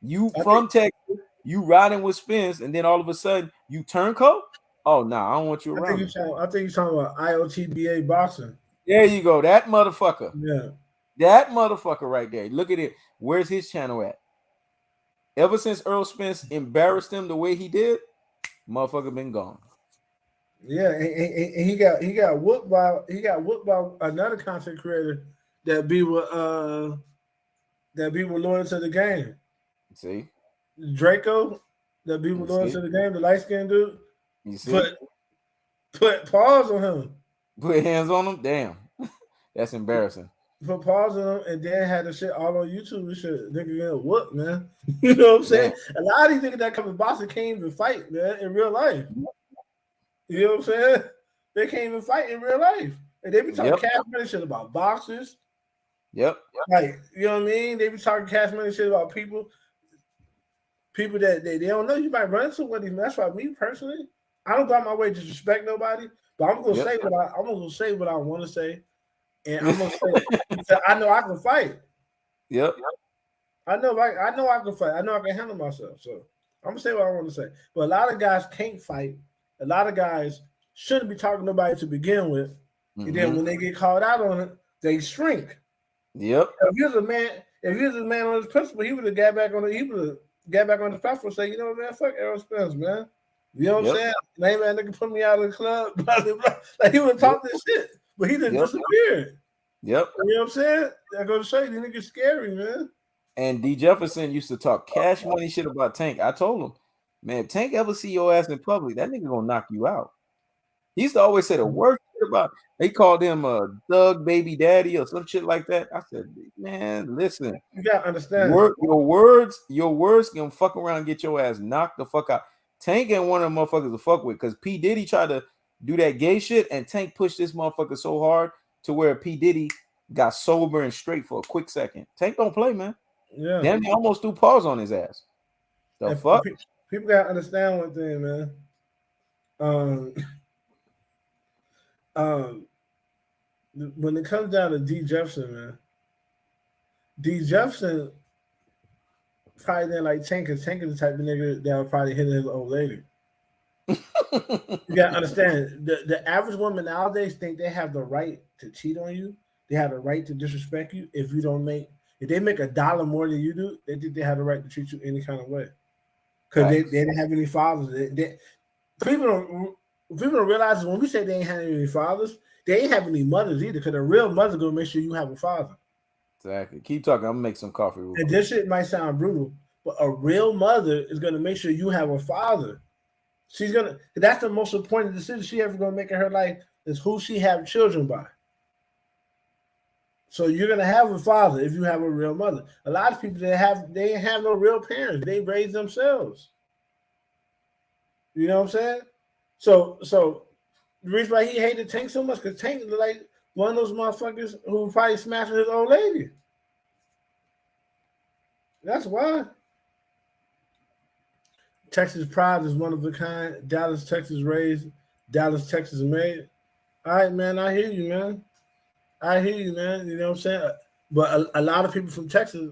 Speaker 1: You from Texas, you riding with Spence, and then all of a sudden you turncoat? Oh, no, I don't want you around.
Speaker 2: I think you're talking about IOTBA boxing.
Speaker 1: There you go. That motherfucker.
Speaker 2: Yeah.
Speaker 1: That motherfucker right there. Look at it. Where's his channel at? Ever since Errol Spence embarrassed him the way he did, motherfucker been gone.
Speaker 2: Yeah, and he got whooped by another content creator that be loyal to the game.
Speaker 1: See,
Speaker 2: Draco, that be loyal to the game, the light skinned dude.
Speaker 1: You see,
Speaker 2: put pause on him.
Speaker 1: Put hands on him. Damn, that's embarrassing.
Speaker 2: Put pause on him, and then had the shit all on YouTube and shit. Nigga getting whooped, man. You know what I'm saying? Damn. A lot of these niggas that come in boxing can't even fight, man, in real life. You know what I'm saying? They can't even fight in real life. And they be talking cash money shit about boxers.
Speaker 1: Yep.
Speaker 2: Like, you know what I mean? They be talking cash money shit about people that they don't know. You might run into one of these. That's why me personally, I don't go out my way to disrespect nobody, but I'm gonna say what I want to say. And I'm gonna say I know I can fight.
Speaker 1: Yep.
Speaker 2: I know I can fight. I know I can handle myself. So I'm gonna say what I want to say. But a lot of guys can't fight. A lot of guys shouldn't be talking to nobody to begin with. Mm-hmm. And then when they get called out on it, they shrink.
Speaker 1: Yep.
Speaker 2: If he was a man on his principle, he would have got back on the platform and say, you know what, man, fuck Errol Spence, man. You know what I'm saying? Name that nigga put me out of the club, blah, blah, blah. Like he would have talked this shit. But he didn't disappear.
Speaker 1: Yep.
Speaker 2: You know what I'm saying? I go to show you, these niggas scary, man.
Speaker 1: And D. Jefferson used to talk cash money shit about Tank. I told him, man, if Tank ever see your ass in public, that nigga gonna knock you out. He used to always say the worst shit about. They called him a thug baby daddy or some shit like that. I said, man, listen.
Speaker 2: You gotta understand.
Speaker 1: Your words can fuck around and get your ass knocked the fuck out. Tank ain't one of them motherfuckers to fuck with because P. Diddy tried to do that gay shit and Tank pushed this motherfucker so hard to where P. Diddy got sober and straight for a quick second. Tank don't play, man.
Speaker 2: Yeah.
Speaker 1: Damn, he almost threw paws on his ass. The fuck?
Speaker 2: People gotta understand one thing, man. Um, um, when it comes down to D Jefferson, man, D Jefferson probably didn't like Tank, because Tank is the type of nigga that would probably hit his old lady. You gotta understand, the average woman nowadays think they have the right to cheat on you. They have the right to disrespect you if they make $1 more than you do. They think they have the right to treat you any kind of way because they didn't have any fathers. People don't realize when we say they ain't have any fathers, they ain't have any mothers either. Because a real mother gonna make sure you have a father.
Speaker 1: Exactly. Keep talking. I'm gonna make some coffee.
Speaker 2: And this shit might sound brutal, but a real mother is gonna make sure you have a father. That's the most important decision she ever gonna make in her life is who she have children by. So you're gonna have a father if you have a real mother. A lot of people they ain't have no real parents. They raise themselves. You know what I'm saying? So the reason why he hated Tank so much because Tank is like one of those motherfuckers who probably smashing his old lady. That's why. Texas pride is one of a kind. Dallas, Texas raised. Dallas, Texas made. All right, man. I hear you, man. You know what I'm saying? But a lot of people from Texas,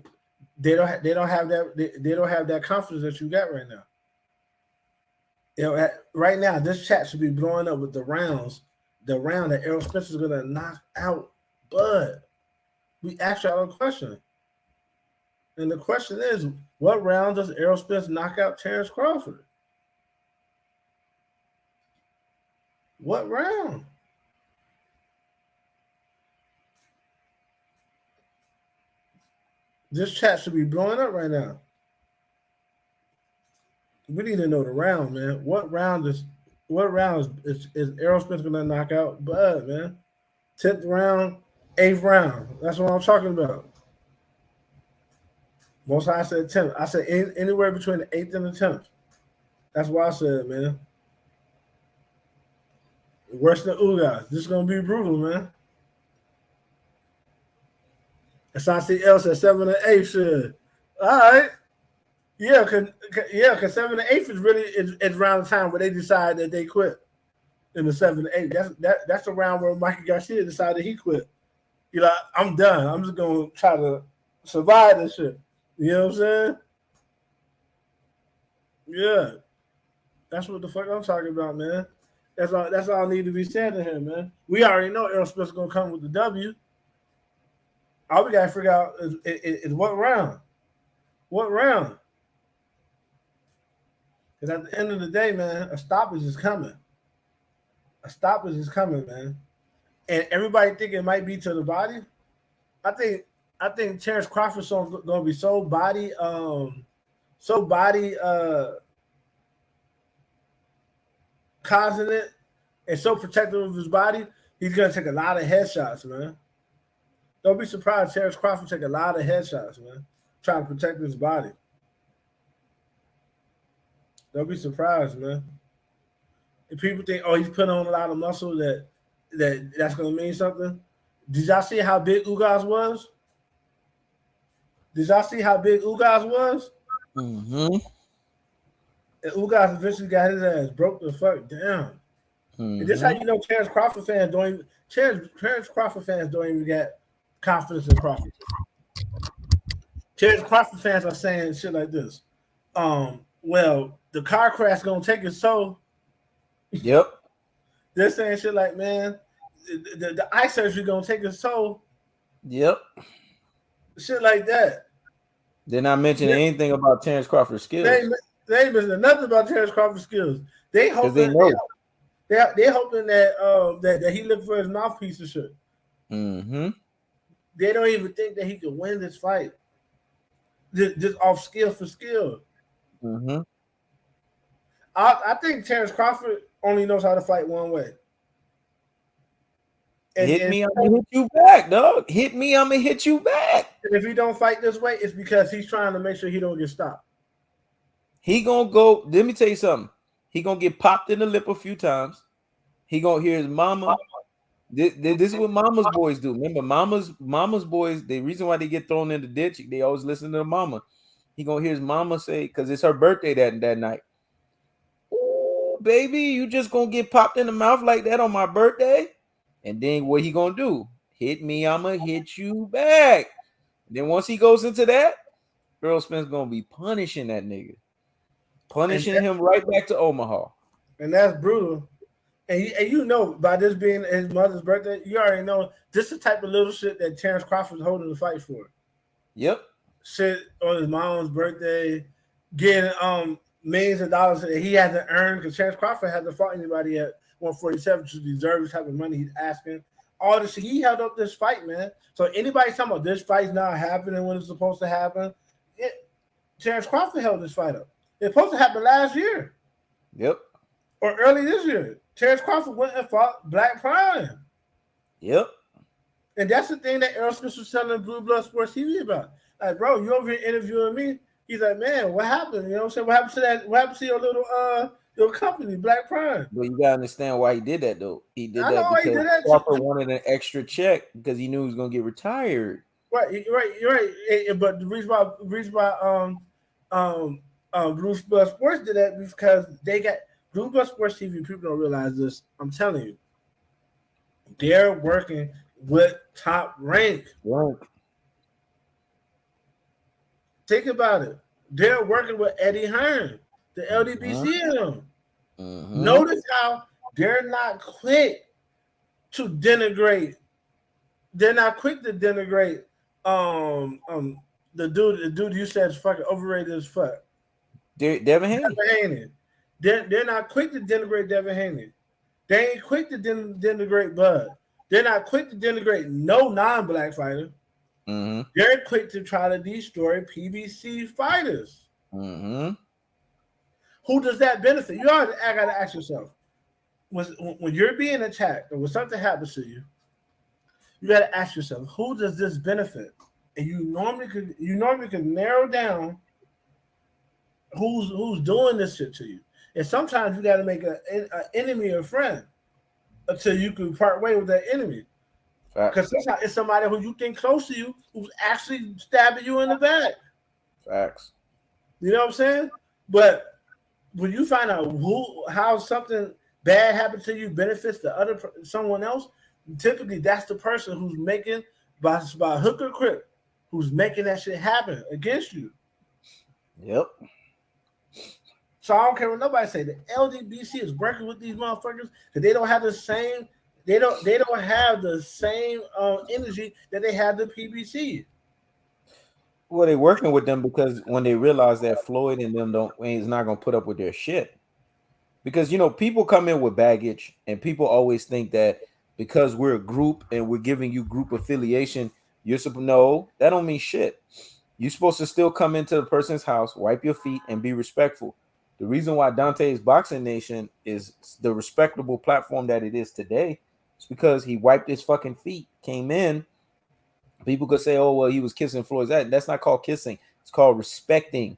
Speaker 2: they don't have that confidence that you got right now. You know, right now, this chat should be blowing up with the round that Errol Spence is gonna knock out Bud. We asked y'all a question. And the question is, what round does Errol Spence knock out Terence Crawford? What round? This chat should be blowing up right now. We need to know the round, man. What round is Errol Spence gonna knock out Bud, man? 10th round, 8th round. That's what I'm talking about. Most I said 10th. I said anywhere between the 8th and the 10th. That's what I said, man. Worse than Ugas. This is gonna be brutal, man. SIC else at 7 and 8 said. All right. Yeah, because 7 and 8 is really is around the time where they decide that they quit. In the 7 and 8. That's the round where Mikey Garcia decided he quit. You know, I'm done. I'm just gonna try to survive this shit. You know what I'm saying? Yeah. That's what the fuck I'm talking about, man. That's all need to be said to him, man. We already know Errol Spence is gonna come with the W. All we gotta figure out is what round. What round? Because at the end of the day, man, a stoppage is coming. A stoppage is coming, man. And everybody think it might be to the body. I think Terence Crawford's gonna be so body cognizant and so protective of his body, he's gonna take a lot of headshots, man. Don't be surprised Terence Crawford take a lot of headshots, man. Trying to protect his body. Don't be surprised, man. If people think, oh, he's putting on a lot of muscle that's gonna mean something. Did y'all see how big Ugas was?
Speaker 1: Mm-hmm.
Speaker 2: And Ugas eventually got his ass broke the fuck down. Mm-hmm. And this how you know Terence Crawford fans don't even get confidence in Crawford. Terence Crawford fans are saying shit like this. Well, the car crash gonna take his soul.
Speaker 1: Yep.
Speaker 2: They're saying shit like, man, the eye surgery gonna take his soul.
Speaker 1: Yep.
Speaker 2: Shit like that.
Speaker 1: They're not mentioning anything about Terence Crawford's skills.
Speaker 2: They ain't mentioning nothing about Terence Crawford's skills. They hoping they're hoping that he looked for his mouthpiece and shit.
Speaker 1: Mm-hmm.
Speaker 2: They don't even think that he could win this fight. Just off skill for skill.
Speaker 1: Mm-hmm.
Speaker 2: I think Terence Crawford only knows how to fight one way.
Speaker 1: Hit me, I'm gonna hit you back, dog. Hit me, I'm gonna hit you back.
Speaker 2: And if he don't fight this way, it's because he's trying to make sure he don't get stopped.
Speaker 1: He gonna go. Let me tell you something. He gonna get popped in the lip a few times. He gonna hear his mama. This is what mama's boys do. Remember, mama's boys. The reason why they get thrown in the ditch, they always listen to their mama. He gonna hear his mama say, because it's her birthday that night. Ooh, baby, you just gonna get popped in the mouth like that on my birthday? And then what he gonna do? Hit me, I'ma hit you back. And then once he goes into that, Errol Spence gonna be punishing that nigga, punishing him right back to Omaha.
Speaker 2: And that's brutal. And you know, by this being his mother's birthday, you already know this is the type of little shit that Terence Crawford's holding the fight for.
Speaker 1: Yep.
Speaker 2: Shit on his mom's birthday, getting millions of dollars that he hasn't earned because Terence Crawford hasn't fought anybody at 147 to deserve the type of money he's asking. All this shit, he held up this fight, man. So anybody talking about this fight's not happening when it's supposed to happen, Terence Crawford held this fight up. It's supposed to happen last year.
Speaker 1: Yep.
Speaker 2: Or early this year. Terence Crawford went and fought Black Prime.
Speaker 1: Yep.
Speaker 2: And that's the thing that Errol Spence was telling Blue Blood Sports TV about. Like, bro, you over here interviewing me. He's like, man, what happened? You know what I'm saying? What happened to that? What happened to your little company, Black Prime?
Speaker 1: But you gotta understand why he did that though. He did
Speaker 2: I
Speaker 1: that
Speaker 2: know why he
Speaker 1: because
Speaker 2: did that.
Speaker 1: Crawford wanted an extra check because he knew he was gonna get retired.
Speaker 2: Right, you're right. But the reason why Blue Blood Sports did that because they got Blue Blood Sports TV. People don't realize this. I'm telling you, they're working with Top Rank.
Speaker 1: Right.
Speaker 2: Think about it. They're working with Eddie Hearn, the LDBC. Notice how they're not quick to denigrate. They're not quick to denigrate the dude you said is fucking overrated as fuck.
Speaker 1: Devin Haney.
Speaker 2: They're not quick to denigrate Devin Haney. They ain't quick to denigrate Bud. They're not quick to denigrate no non-black fighter. They're quick to try to destroy PBC fighters. Who does that benefit? You always got to ask yourself, when you're being attacked or when something happens to you, you got to ask yourself, who does this benefit? And you normally could narrow down who's doing this shit to you. And sometimes you got to make an enemy a friend until you can part way with that enemy. Because sometimes it's somebody who you think close to you who's actually stabbing you in the back.
Speaker 1: Facts.
Speaker 2: You know what I'm saying? But when you find out how something bad happened to you benefits the someone else, typically that's the person who's making by hook or crook, who's making that shit happen against you.
Speaker 1: Yep.
Speaker 2: So I don't care what nobody say. The LDBC is working with these motherfuckers because they don't have the same. They don't have the same energy that they have the PBC.
Speaker 1: Well, they're working with them because when they realize that Floyd and them is not gonna put up with their shit. Because people come in with baggage, and people always think that because we're a group and we're giving you group affiliation, you're supposed no, that don't mean shit. You're supposed to still come into the person's house, wipe your feet, and be respectful. The reason why Dante's Boxing Nation is the respectable platform that it is today is because he wiped his fucking feet, came in. People could say, oh, well, he was kissing Floyd's ass. That's not called kissing. It's called respecting.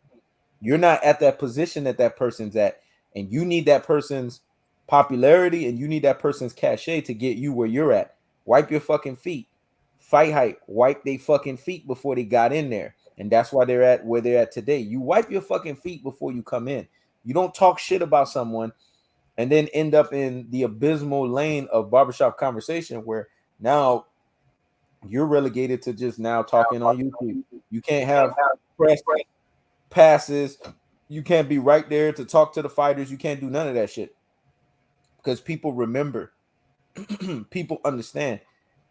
Speaker 1: You're not at that position that person's at, and you need that person's popularity and you need that person's cachet to get you where you're at. Wipe your fucking feet. Fight hype. Wipe their fucking feet before they got in there. And that's why they're at where they're at today. You wipe your fucking feet before you come in. You don't talk shit about someone and then end up in the abysmal lane of barbershop conversation where now you're relegated to just now talking on YouTube. You can't have press passes. You can't be right there to talk to the fighters. You can't do none of that shit because people remember. People understand.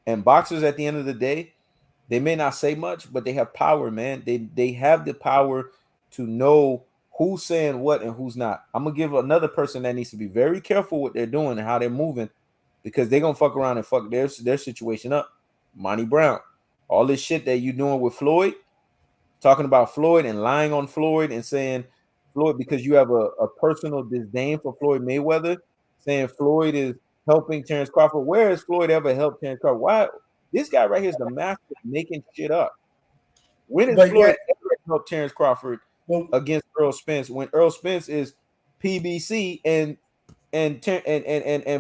Speaker 1: And boxers at the end of the day, they may not say much, but they have power, man. They have the power to know who's saying what and who's not. I'm going to give another person that needs to be very careful what they're doing and how they're moving because they're going to fuck around and fuck their situation up. Monty Brown. All this shit that you doing with Floyd, talking about Floyd and lying on Floyd and saying Floyd because you have a personal disdain for Floyd Mayweather, saying Floyd is helping Terence Crawford. Where has Floyd ever helped Terence Crawford? Why? This guy right here is the master of making shit up. When has Floyd ever helped Terence Crawford against Errol Spence when Errol Spence is PBC and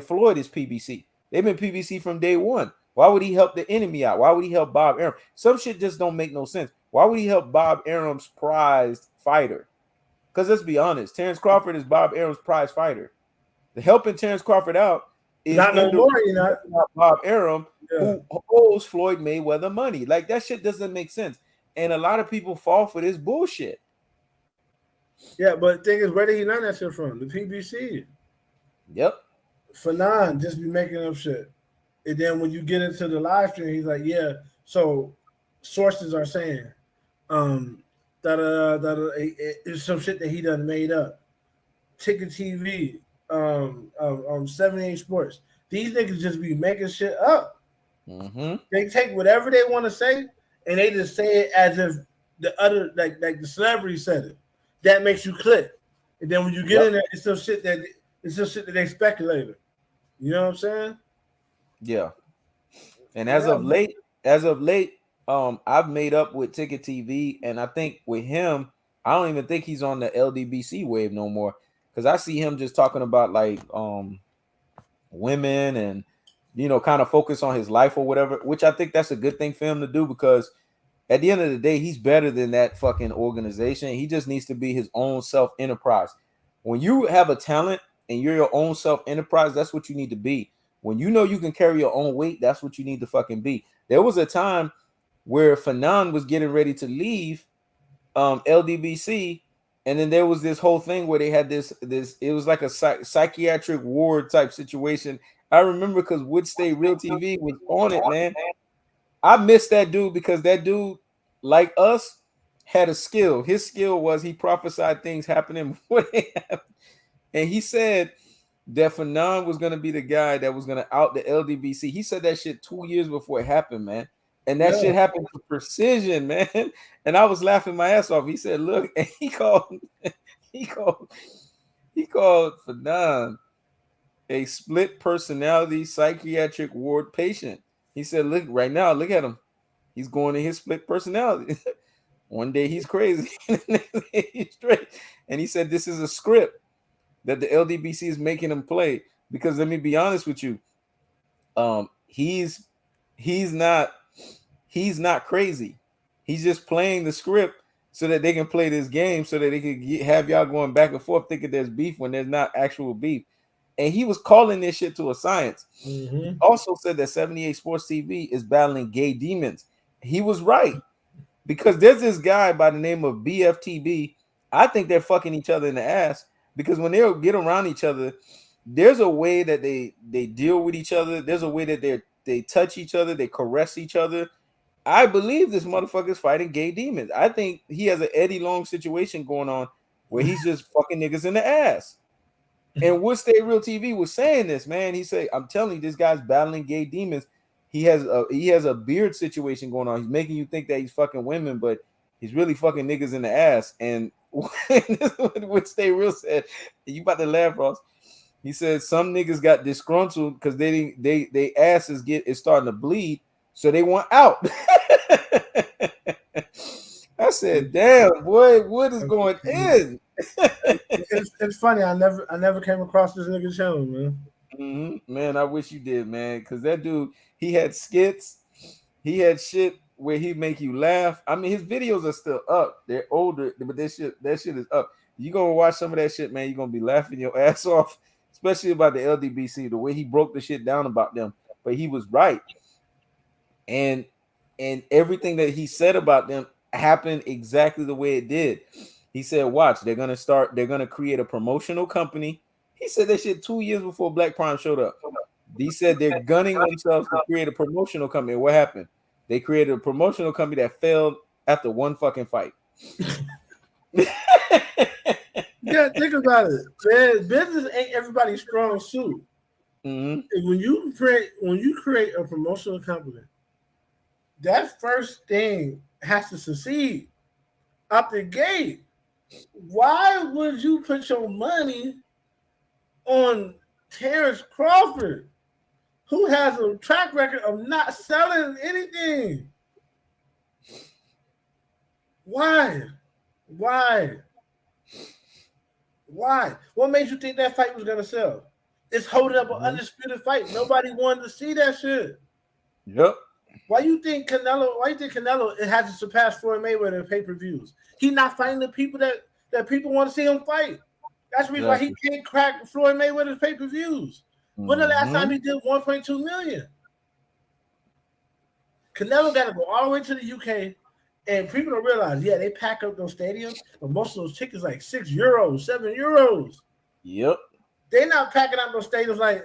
Speaker 1: Floyd is PBC? They've been PBC from day one. Why would he help the enemy out? Why would he help Bob Arum? Some shit just don't make no sense. Why would he help Bob Arum's prized fighter? Because let's be honest, Terence Crawford is Bob Arum's prize fighter. The helping Terence Crawford out is
Speaker 2: Not no more, you know.
Speaker 1: Bob Arum,
Speaker 2: Yeah.
Speaker 1: who owes Floyd Mayweather money. Like, that shit doesn't make sense. And a lot of people fall for this bullshit.
Speaker 2: Yeah, but the thing is, where did he learn that shit from? The PBC.
Speaker 1: Yep.
Speaker 2: Fanon just be making up shit. And then when you get into the live stream, he's like, yeah, so sources are saying, it's some shit that he done made up. Ticket TV, 78 Sports. These niggas just be making shit up.
Speaker 1: Mm-hmm.
Speaker 2: They take whatever they want to say and they just say it as if the other, like the celebrity said it. That makes you click. And then when you get in there, it's some shit that they speculated. You know what I'm saying?
Speaker 1: Yeah. And as of late, I've made up with Ticket TV, and I think with him, I don't even think he's on the LDBC wave no more. Because I see him just talking about like women and, you know, kind of focus on his life or whatever, which I think that's a good thing for him to do, because at the end of the day, he's better than that fucking organization. He just needs to be his own self enterprise. When you have a talent and you're your own self enterprise, that's what you need to be. When you know you can carry your own weight, that's what you need to fucking be. There was a time where Fanon was getting ready to leave LDBC, and then there was this whole thing where they had this it was like a psychiatric ward type situation. I remember because Wood State Real TV was on it, man. I miss that dude because that dude, like us, had a skill. His skill was he prophesied things happening before they happened. And he said that Fanon was going to be the guy that was going to out the LDBC. He said that shit 2 years before it happened, man. And that shit happened with precision, man. And I was laughing my ass off. He said, look, and he called Fanon a split personality psychiatric ward patient. He said, look, right now, look at him. He's going to his split personality. One day he's crazy, and the next day he's straight. And he said, this is a script that the LDBC is making him play. Because let me be honest with you, he's not crazy. He's just playing the script so that they can play this game, so that they can have y'all going back and forth thinking there's beef when there's not actual beef. And he was calling this shit to a science.
Speaker 2: Mm-hmm.
Speaker 1: He also said that 78 Sports TV is battling gay demons. He was right, because there's this guy by the name of BFTB. I think they're fucking each other in the ass, because when they get around each other, there's a way that they deal with each other. There's a way that they touch each other, they caress each other. I believe this motherfucker's fighting gay demons. I think he has an Eddie Long situation going on where he's just fucking niggas in the ass. And Wood State Real TV was saying this, man. He said, I'm telling you, this guy's battling gay demons. He has a beard situation going on. He's making you think that he's fucking women, but he's really fucking niggas in the ass. And Wood State Real said, you about to laugh, Ross. He said some niggas got disgruntled because they asses is starting to bleed, so they want out. I said, damn, boy, what is going in?
Speaker 2: It's funny. I never came across this nigga channel, man.
Speaker 1: Mm-hmm. Man, I wish you did, man, because that dude, he had skits, he had shit where he make you laugh. I mean, his videos are still up. They're older, but that shit is up. You gonna watch some of that shit, man. You're gonna be laughing your ass off, especially about the LDBC, the way he broke the shit down about them. But he was right, and everything that he said about them happened exactly the way it did. He said, watch, they're gonna create a promotional company. He said that shit 2 years before Black Prime showed up. He said they're gunning themselves to create a promotional company. What happened? They created a promotional company that failed after one fucking fight.
Speaker 2: Yeah, think about it. Man, business ain't everybody's strong suit.
Speaker 1: Mm-hmm.
Speaker 2: When you create a promotional company, that first thing has to succeed out the gate. Why would you put your money on Terence Crawford, who has a track record of not selling anything? Why? What made you think that fight was gonna sell? It's holding up an undisputed fight. Nobody wanted to see that shit.
Speaker 1: Yep.
Speaker 2: Why you think Canelo it has to surpass Floyd Mayweather in pay-per-views? He's not fighting the people that people want to see him fight. That's the reason why he can't crack Floyd Mayweather's pay-per-views. When the last time he did 1.2 million? Canelo got to go all the way to the UK, and people don't realize, yeah, they pack up those stadiums, but most of those tickets like €6, €7.
Speaker 1: Yep.
Speaker 2: They're not packing up those stadiums like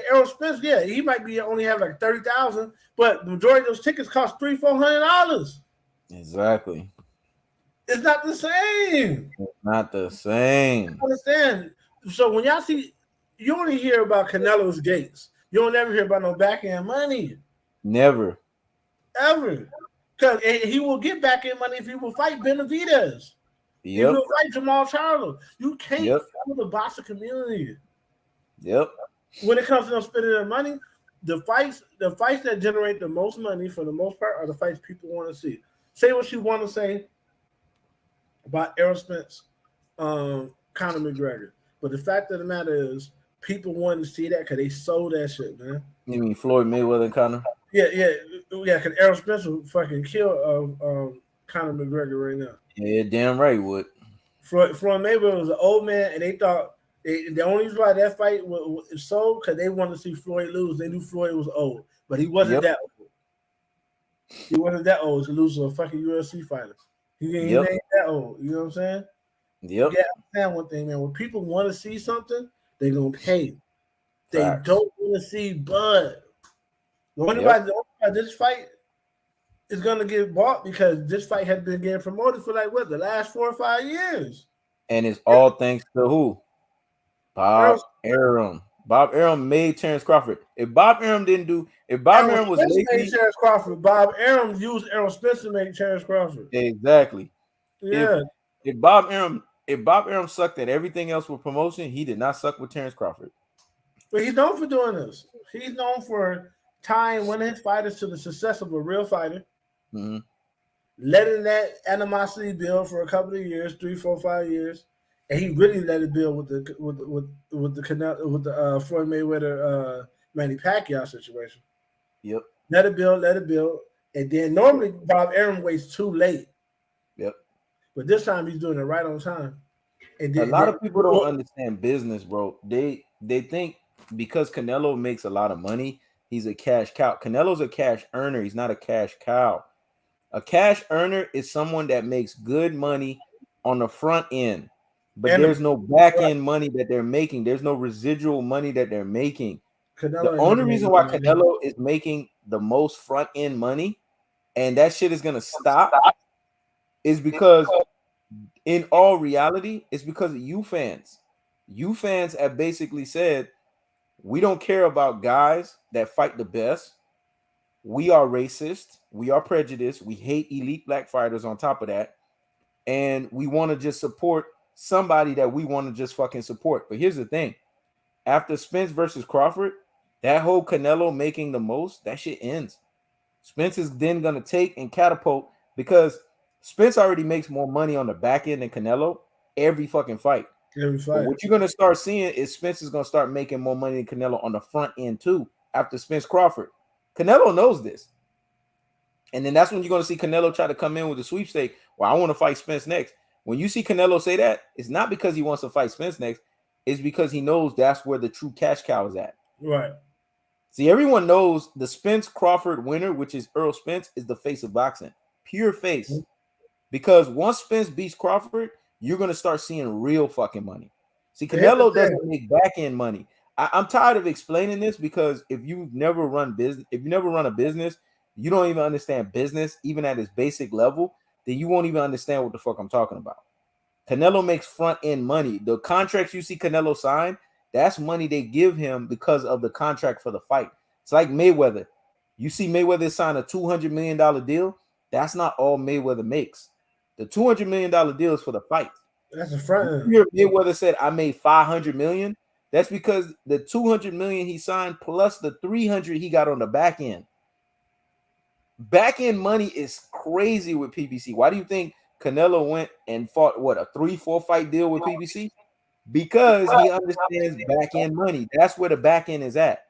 Speaker 2: Errol Spence. Yeah, he might be only have like 30,000, but the majority of those tickets cost $300-400.
Speaker 1: Exactly.
Speaker 2: It's not the same.
Speaker 1: It's not the same.
Speaker 2: I understand. So when y'all see, you only hear about Canelo's gates. You don't ever hear about no backhand money.
Speaker 1: Never.
Speaker 2: Ever. Because he will get backhand money if he will fight Benavidez. Yep. He will fight Jamal Charlo. You can't follow the boxing community.
Speaker 1: Yep.
Speaker 2: When it comes to them spending their money, the fights that generate the most money for the most part are the fights people want to see. Say what you want to say about Errol Spence, Conor McGregor. But the fact of the matter is, people want to see that because they sold that shit, man.
Speaker 1: You mean Floyd Mayweather and Conor?
Speaker 2: Yeah. Because Errol Spence will fucking kill Conor McGregor right now.
Speaker 1: Yeah, damn right he would.
Speaker 2: Floyd Mayweather was an old man, and they thought the only reason why that fight was sold because they wanted to see Floyd lose. They knew Floyd was old, but he wasn't that old. He wasn't that old to lose to a fucking UFC fighter. He ain't that old. You know what I'm saying?
Speaker 1: Yep.
Speaker 2: You gotta understand one thing, man. When people want to see something, they're gonna pay. They don't want to see Bud. The only why this fight is gonna get bought because this fight has been getting promoted for like the last 4 or 5 years.
Speaker 1: And it's all thanks to who? Bob Arum. Bob Arum made Terence Crawford. If Bob Arum was
Speaker 2: made Terence Crawford, Bob Arum used Errol Spence to make Terence Crawford.
Speaker 1: Exactly.
Speaker 2: Yeah.
Speaker 1: If Bob Arum sucked at everything else with promotion, he did not suck with Terence Crawford.
Speaker 2: But he's known for doing this. He's known for tying one of his fighters to the success of a real fighter, letting that animosity build for a couple of years, 3, 4, 5 years, and he really let it build with the Floyd Mayweather Manny Pacquiao situation.
Speaker 1: Yep.
Speaker 2: Let it build, and then normally Bob Arum waits too late.
Speaker 1: Yep.
Speaker 2: But this time he's doing it right on time. And
Speaker 1: a lot of people don't understand business, bro. They think because Canelo makes a lot of money, he's a cash cow. Canelo's a cash earner. He's not a cash cow. A cash earner is someone that makes good money on the front end, but there's no back end money that they're making. There's no residual money that they're making. The only reason why Canelo is making the most front end money, and that shit is gonna stop, is because in all reality, it's because of you fans. You fans have basically said, we don't care about guys that fight the best. We are racist. We are prejudiced. We hate elite black fighters on top of that. And we want to just support somebody that we want to just fucking support. But here's the thing. After Spence versus Crawford, that whole Canelo making the most, that shit ends. Spence is then going to take and catapult because Spence already makes more money on the back end than Canelo every fucking fight. But what you're going to start seeing is Spence is going to start making more money than Canelo on the front end too after Spence Crawford. Canelo knows this. And then that's when you're going to see Canelo try to come in with a sweepstake. Well, I want to fight Spence next. When you see Canelo say that, it's not because he wants to fight Spence next. It's because he knows that's where the true cash cow is at.
Speaker 2: Right.
Speaker 1: See, everyone knows the Spence Crawford winner, which is Errol Spence, is the face of boxing. Pure face. Because once Spence beats Crawford, you're going to start seeing real fucking money. See, Canelo doesn't make back end money. I'm tired of explaining this because if you never run a business, you don't even understand business, even at its basic level, then you won't even understand what the fuck I'm talking about. Canelo makes front end money. The contracts you see Canelo sign, that's money they give him because of the contract for the fight. It's like Mayweather. You see Mayweather sign a $200 million deal. That's not all Mayweather makes. The $200 million deal is for the fight.
Speaker 2: That's the front end.
Speaker 1: Mayweather said, I made $500 million. That's because the $200 million he signed plus the $300 he got on the back end. Back end money is crazy with PBC. Why do you think Canelo went and fought a 3-4 fight deal with PBC? Because he understands back end money. That's where the back end is at.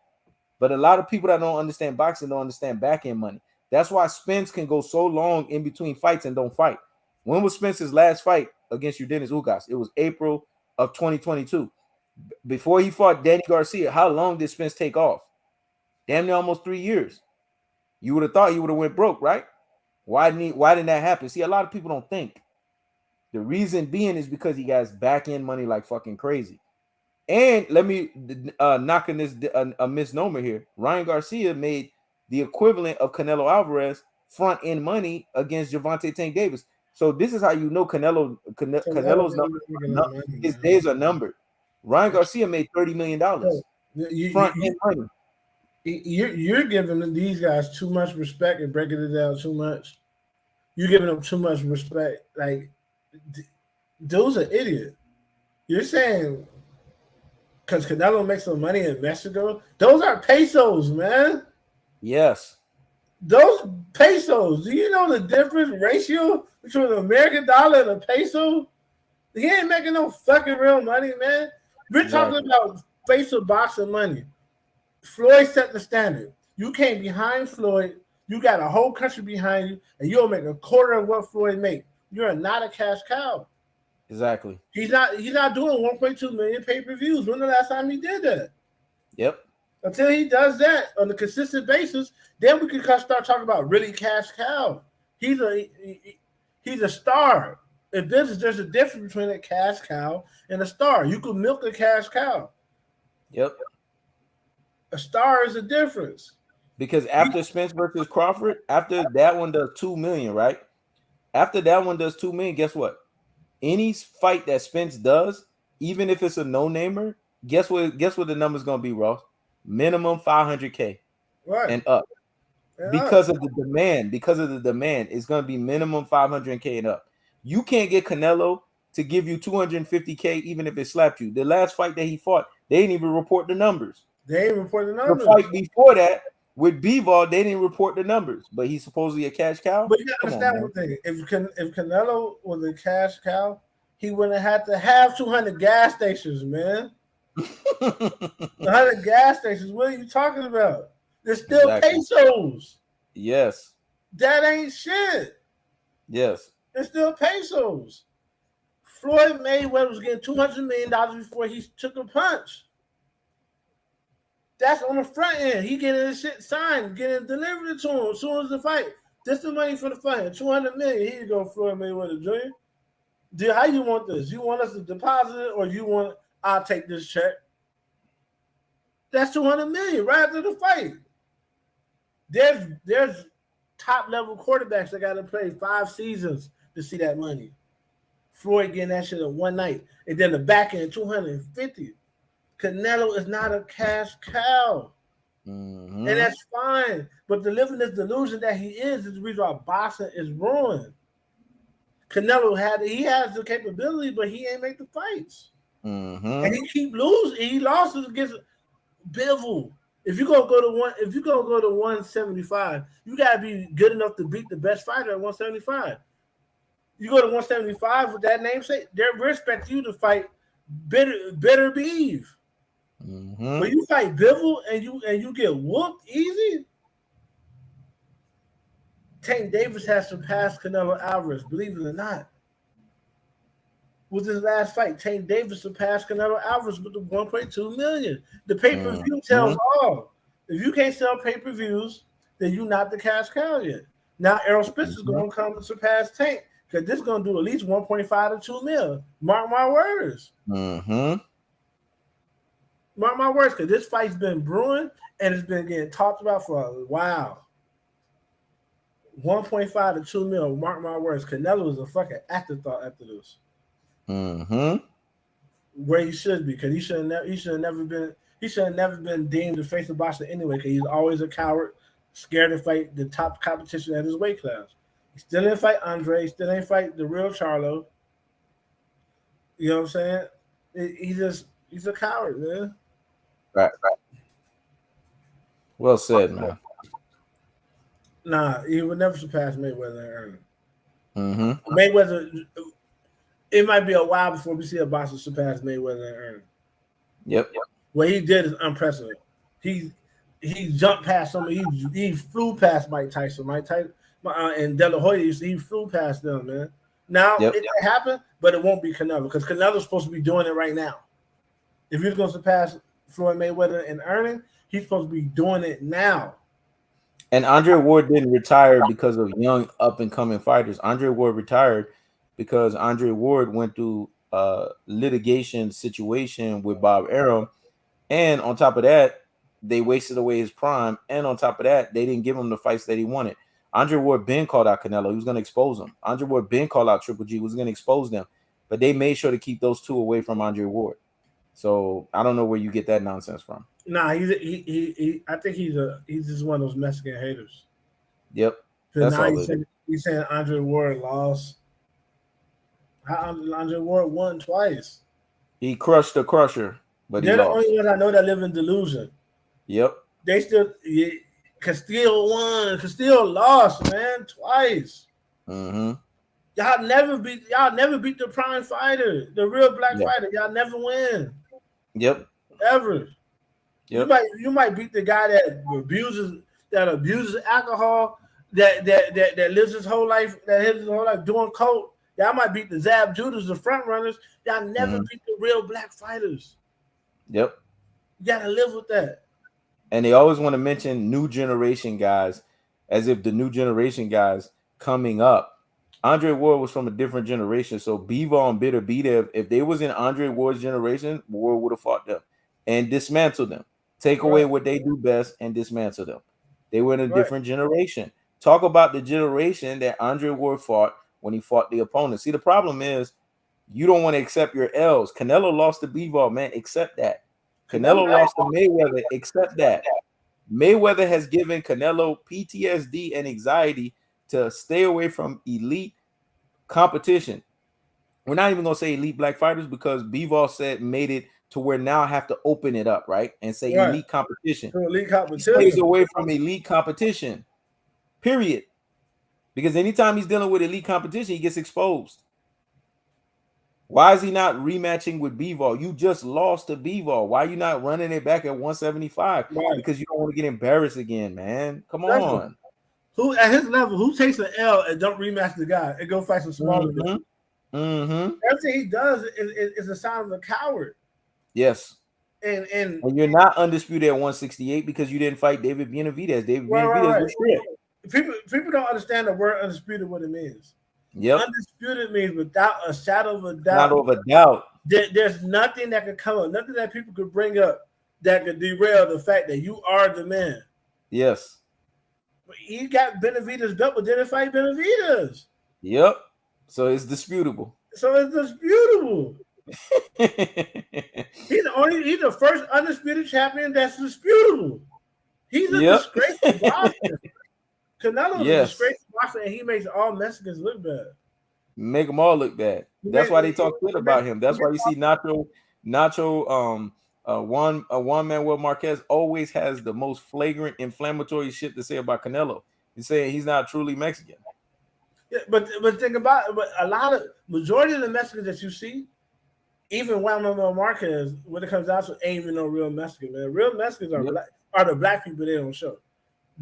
Speaker 1: But a lot of people that don't understand boxing don't understand back end money. That's why Spence can go so long in between fights and don't fight. When was Spence's last fight against Dennis Ugas? It was April of 2022. Before he fought Danny Garcia, how long did Spence take off? Damn near almost 3 years. You would have thought he would have went broke, right? Why didn't that happen? See, a lot of people don't think. The reason being is because he got back end money like fucking crazy. And let me knock on this a misnomer here. Ryan Garcia made the equivalent of Canelo Alvarez front end money against Gervonta Tank Davis. So this is how you know Canelo's numbers. His days are numbered. Ryan Garcia made $30 million front end money.
Speaker 2: You're giving these guys too much respect and breaking it down too much. You're giving them too much respect. Like, dude's an idiot. You're saying because Canelo makes some money in Mexico, those are pesos, man.
Speaker 1: Yes.
Speaker 2: Those pesos. Do you know the difference ratio between the American dollar and a peso? He ain't making no fucking real money, man. We're talking about face of boxing money. Floyd set the standard. You came behind Floyd. You got a whole country behind you, and you'll make a quarter of what Floyd make. You're not a cash cow.
Speaker 1: Exactly.
Speaker 2: He's not doing 1.2 million pay-per-views. When the last time he did that?
Speaker 1: Yep.
Speaker 2: Until he does that on a consistent basis, then we can start talking about really cash cow. He's a star. In business, there's a difference between a cash cow and a star. You can milk a cash cow.
Speaker 1: Yep.
Speaker 2: A star is a difference.
Speaker 1: Because after Spence versus Crawford, after that one does 2 million, right? After that one does 2 million, guess what? Any fight that Spence does, even if it's a no-namer, guess what the number's gonna be, Ross? Minimum 500K and up. Because of the demand, it's gonna be minimum 500K and up. You can't get Canelo to give you 250K even if it slapped you. The last fight that he fought, they didn't even report the numbers.
Speaker 2: They didn't report the numbers.
Speaker 1: The fight before that with Bivol, they didn't report the numbers, but he's supposedly a cash cow.
Speaker 2: But you gotta understand one thing: if Canelo was a cash cow, he wouldn't have to have 200 gas stations, man. 100 gas stations. What are you talking about? There's still pesos.
Speaker 1: Yes.
Speaker 2: That ain't shit.
Speaker 1: Yes.
Speaker 2: There's still pesos. Floyd Mayweather was getting $200 million before he took a punch. That's on the front end. He getting his shit signed, getting delivered to him as soon as the fight. This the money for the fight. $200 million. Here you go, Floyd Mayweather Jr. Dude, how you want this? You want us to deposit it, or you want I'll take this check? That's $200 million right after the fight. There's top level quarterbacks that got to play 5 seasons to see that money. Floyd getting that shit in one night, and then the back end 250. Canelo is not a cash cow, and that's fine. But to live in this delusion that he is the reason why boxing is ruined. Canelo has the capability, but he ain't make the fights, and he keep losing. He lost against Bivol. If you gonna go to 175, you gotta be good enough to beat the best fighter at 175. You go to 175 with that namesake, they expect you to fight bitter beef. When you fight Bivol and you get whooped easy, Tank Davis has surpassed Canelo Alvarez, believe it or not. With his last fight, Tank Davis surpassed Canelo Alvarez with the 1.2 million. The pay-per-view tells all. If you can't sell pay-per-views, then you're not the cash cow yet. Now Errol Spence is going to come and surpass Tank because this is going to do at least 1.5 to 2 mil. Mark my words. Mark my words, because this fight's been brewing and it's been getting talked about for a while. 1.5 to 2 mil. Mark my words. Canelo is a fucking afterthought after this. Where he should be, because he should have never been deemed the face of boxing anyway, because he's always a coward, scared to fight the top competition at his weight class. He still didn't fight Andre, still didn't fight the real Charlo. You know what I'm saying? He's a coward, man.
Speaker 1: Right. Well said, man.
Speaker 2: Nah, he would never surpass Mayweather and earn. Mayweather, it might be a while before we see a boxer surpass Mayweather and earn.
Speaker 1: Yep.
Speaker 2: What he did is unprecedented. he jumped past somebody. He flew past Mike Tyson. And De La Hoya, he flew past them, man. Now
Speaker 1: Yep.
Speaker 2: it can happen, but it won't be Canelo because Canelo's supposed to be doing it right now. If he's going to surpass Floyd Mayweather in earning, he's supposed to be doing it now.
Speaker 1: And Andre Ward didn't retire because of young up and coming fighters. Andre Ward retired because Andre Ward went through a litigation situation with Bob Arum, and on top of that, they wasted away his prime. And on top of that, they didn't give him the fights that he wanted. Andre Ward been called out Canelo. He was going to expose him. Andre Ward been called out Triple G. Was going to expose them. But they made sure to keep those two away from Andre Ward. So I don't know where you get that nonsense from.
Speaker 2: Nah, I think he's just one of those Mexican haters.
Speaker 1: Yep.
Speaker 2: That's now he's saying Andre Ward lost. Andre Ward won twice.
Speaker 1: He crushed the crusher, but
Speaker 2: they're
Speaker 1: he
Speaker 2: the
Speaker 1: lost.
Speaker 2: only ones I know that live in delusion.
Speaker 1: Yep.
Speaker 2: They still Castillo won. Castillo lost, man, twice.
Speaker 1: Mm-hmm.
Speaker 2: Y'all never beat the prime fighter, the real black fighter. Y'all never win.
Speaker 1: Yep.
Speaker 2: Ever.
Speaker 1: Yep.
Speaker 2: You might beat the guy that abuses alcohol, that lives his whole life doing coke. Y'all might beat the Zab Judas, the front runners. Y'all never beat the real black fighters.
Speaker 1: Yep.
Speaker 2: You gotta live with that.
Speaker 1: And they always want to mention new generation guys as if the new generation guys coming up. Andre Ward was from a different generation. So Bivol and Bitter Bitev, if they was in Andre Ward's generation, Ward would have fought them and dismantled them. Take away what they do best and dismantle them. They were in a different generation. Talk about the generation that Andre Ward fought when he fought the opponent. See, the problem is you don't want to accept your L's. Canelo lost to Bivol, man. Accept that. Canelo lost to Mayweather. Accept that. Mayweather has given Canelo PTSD and anxiety to stay away from elite competition. We're not even going to say elite black fighters because Bivol made it to where now I have to open it up, right? And say elite competition.
Speaker 2: Elite competition.
Speaker 1: He stays away from elite competition, period. Because anytime he's dealing with elite competition, he gets exposed. Why is he not rematching with Bivol? You just lost to Bivol. Why are you not running it back at 175? Right. Because you don't want to get embarrassed again, man. Come on.
Speaker 2: Who at his level, who takes an L and don't rematch the guy and go fight some smaller guy? Everything he does is a sign of a coward.
Speaker 1: Yes.
Speaker 2: And
Speaker 1: you're not undisputed at 168 because you didn't fight David Benavidez. Benavidez was
Speaker 2: stripped. People don't understand the word undisputed, what it means.
Speaker 1: Yep.
Speaker 2: Undisputed means without a shadow of a doubt.
Speaker 1: Not of a doubt.
Speaker 2: There's nothing that could come up, nothing that people could bring up that could derail the fact that you are the man.
Speaker 1: Yes.
Speaker 2: He got Benavidez belt, but didn't fight Benavidez.
Speaker 1: Yep. So it's disputable.
Speaker 2: He's the first undisputed champion that's disputable. He's a disgraceful boxer. Canelo's a disgraceful boxer, and he makes all Mexicans look bad.
Speaker 1: Make them all look bad. That's why they talk shit about him. That's why you see Nacho, Juan Manuel Marquez always has the most flagrant, inflammatory shit to say about Canelo. He's saying he's not truly Mexican.
Speaker 2: Yeah, but think about it. But majority of the Mexicans that you see, even Juan Manuel Marquez, when it comes down to, ain't even no real Mexican, man. Real Mexicans are the black people they don't show.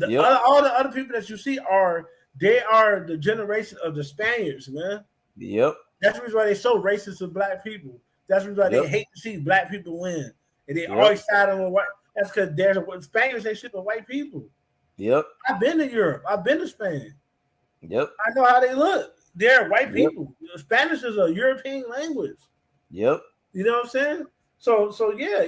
Speaker 2: All the other people that you see are the generation of the Spaniards, man.
Speaker 1: Yep.
Speaker 2: That's the reason why they're so racist to black people. That's the reason why they hate to see black people win. And they always side on white. That's because Spaniards they ship with white people.
Speaker 1: Yep.
Speaker 2: I've been to Europe. I've been to Spain.
Speaker 1: Yep.
Speaker 2: I know how they look. They're white people. Spanish is a European language.
Speaker 1: Yep.
Speaker 2: You know what I'm saying? So yeah,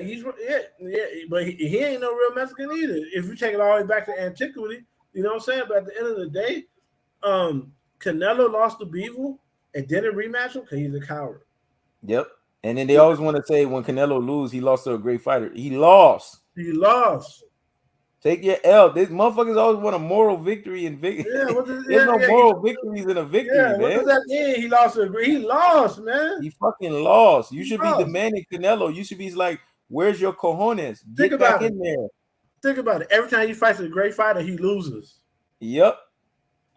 Speaker 2: but he ain't no real Mexican either. If you take it all the way back to antiquity, you know what I'm saying? But at the end of the day, Canelo lost to Bivol and didn't rematch him because he's a coward.
Speaker 1: Yep. And then they always want to say when Canelo lose, he lost to a great fighter. He lost. Take your L. This motherfuckers always want a moral victory and victory. There's no moral victories in a victory, man.
Speaker 2: What does that mean? He lost, man.
Speaker 1: He fucking lost. You should be demanding Canelo. You should be like, where's your cojones? Get back in there.
Speaker 2: Think about it. Every time he fights a great fighter, he loses.
Speaker 1: Yep.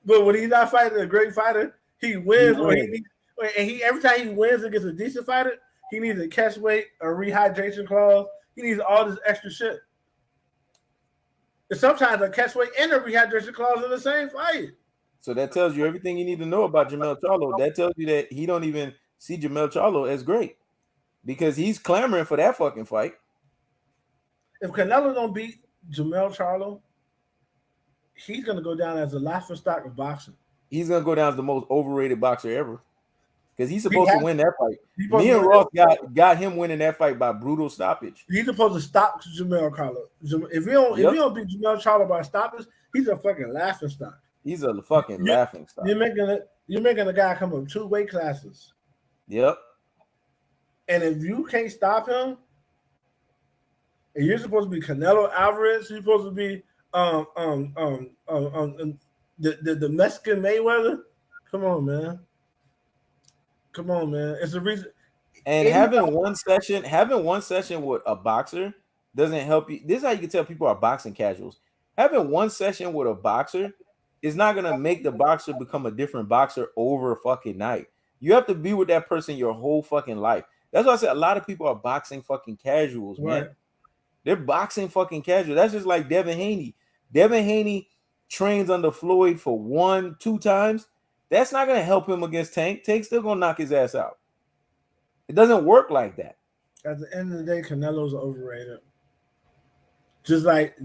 Speaker 2: But when he's not fighting a great fighter, he wins. Every time he wins against a decent fighter, he needs a catch weight, a rehydration clause. He needs all this extra shit. sometimes a catchweight and a rehydration clause in the same fight.
Speaker 1: So that tells you everything you need to know about Jermell Charlo. That tells you that he don't even see Jermell Charlo as great because he's clamoring for that fucking fight.
Speaker 2: If Canelo don't beat Jermell Charlo, he's gonna go down as the laughing stock of boxing.
Speaker 1: He's gonna go down as the most overrated boxer ever because he's
Speaker 2: He
Speaker 1: supposed to
Speaker 2: has-
Speaker 1: win that fight.
Speaker 2: he's supposed
Speaker 1: Me
Speaker 2: to
Speaker 1: and
Speaker 2: win
Speaker 1: Ross got him winning that fight by brutal stoppage.
Speaker 2: He's supposed to stop Jermell Charlo. If he don't beat Jermell Charlo by stoppage, he's a fucking laughing stock.
Speaker 1: He's a fucking laughing stock.
Speaker 2: You're making a guy come up 2 weight classes.
Speaker 1: Yep.
Speaker 2: And if you can't stop him, and you're supposed to be Canelo Alvarez, you're supposed to be the Mexican Mayweather. Come on, man. It's the reason.
Speaker 1: And having one session with a boxer doesn't help you. This is how you can tell people are boxing casuals. Having one session with a boxer is not gonna make the boxer become a different boxer over fucking night. You have to be with that person your whole fucking life. That's why I said a lot of people are boxing fucking casuals, man.
Speaker 2: Right.
Speaker 1: They're boxing fucking casual. That's just like Devin Haney. Devin Haney trains under Floyd for 1-2 times. That's not gonna help him against Tank. Tank's still gonna knock his ass out. It doesn't work like that.
Speaker 2: At the end of the day, Canelo's overrated. Just like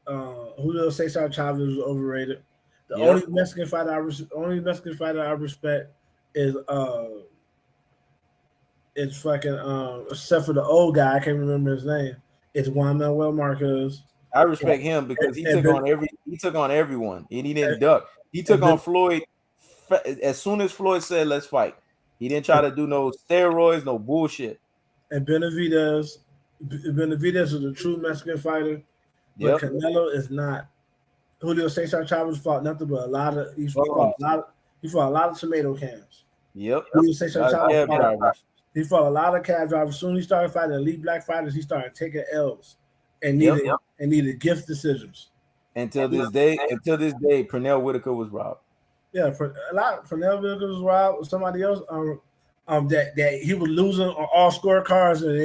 Speaker 2: Julio Cesar Chavez was overrated. The only Mexican fighter I respect is it's fucking except for the old guy, I can't remember his name. It's Juan Manuel Marquez.
Speaker 1: I respect him because he took on everyone and he didn't duck. He took on Floyd as soon as Floyd said let's fight. He didn't try to do no steroids, no bullshit.
Speaker 2: And Benavidez is a true Mexican fighter, but Canelo is not. Julio Cesar Chavez fought nothing but a lot of tomato cans.
Speaker 1: Yep.
Speaker 2: Julio Cesar Chavez fought a lot of cab drivers. As soon as he started fighting elite black fighters, he started taking L's and needed gift decisions.
Speaker 1: Until this day, Pernell Whitaker was robbed.
Speaker 2: Yeah, Pernell Whitaker was robbed. Somebody else, that he was losing on all scorecards, and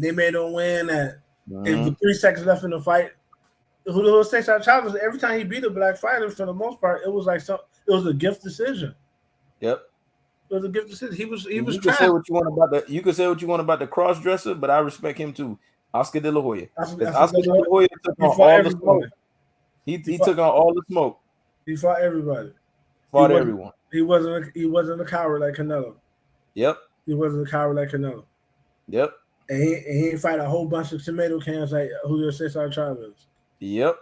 Speaker 2: they made him win. And with 3 seconds left in the fight, Julio Cesar Chavez, every time he beat a black fighter, for the most part, it was a gift decision.
Speaker 1: Yep.
Speaker 2: It was a gift decision. He was.
Speaker 1: You can say what you want about the cross dresser, but I respect him too. Oscar De La Hoya. Oscar De La Hoya took on all the smoke. He took on all the smoke.
Speaker 2: He fought everybody.
Speaker 1: Fought everyone.
Speaker 2: He wasn't a coward like Canelo.
Speaker 1: Yep.
Speaker 2: He wasn't a coward like Canelo.
Speaker 1: Yep.
Speaker 2: And he didn't fight a whole bunch of tomato cans like Julio Cesar Chavez.
Speaker 1: Yep.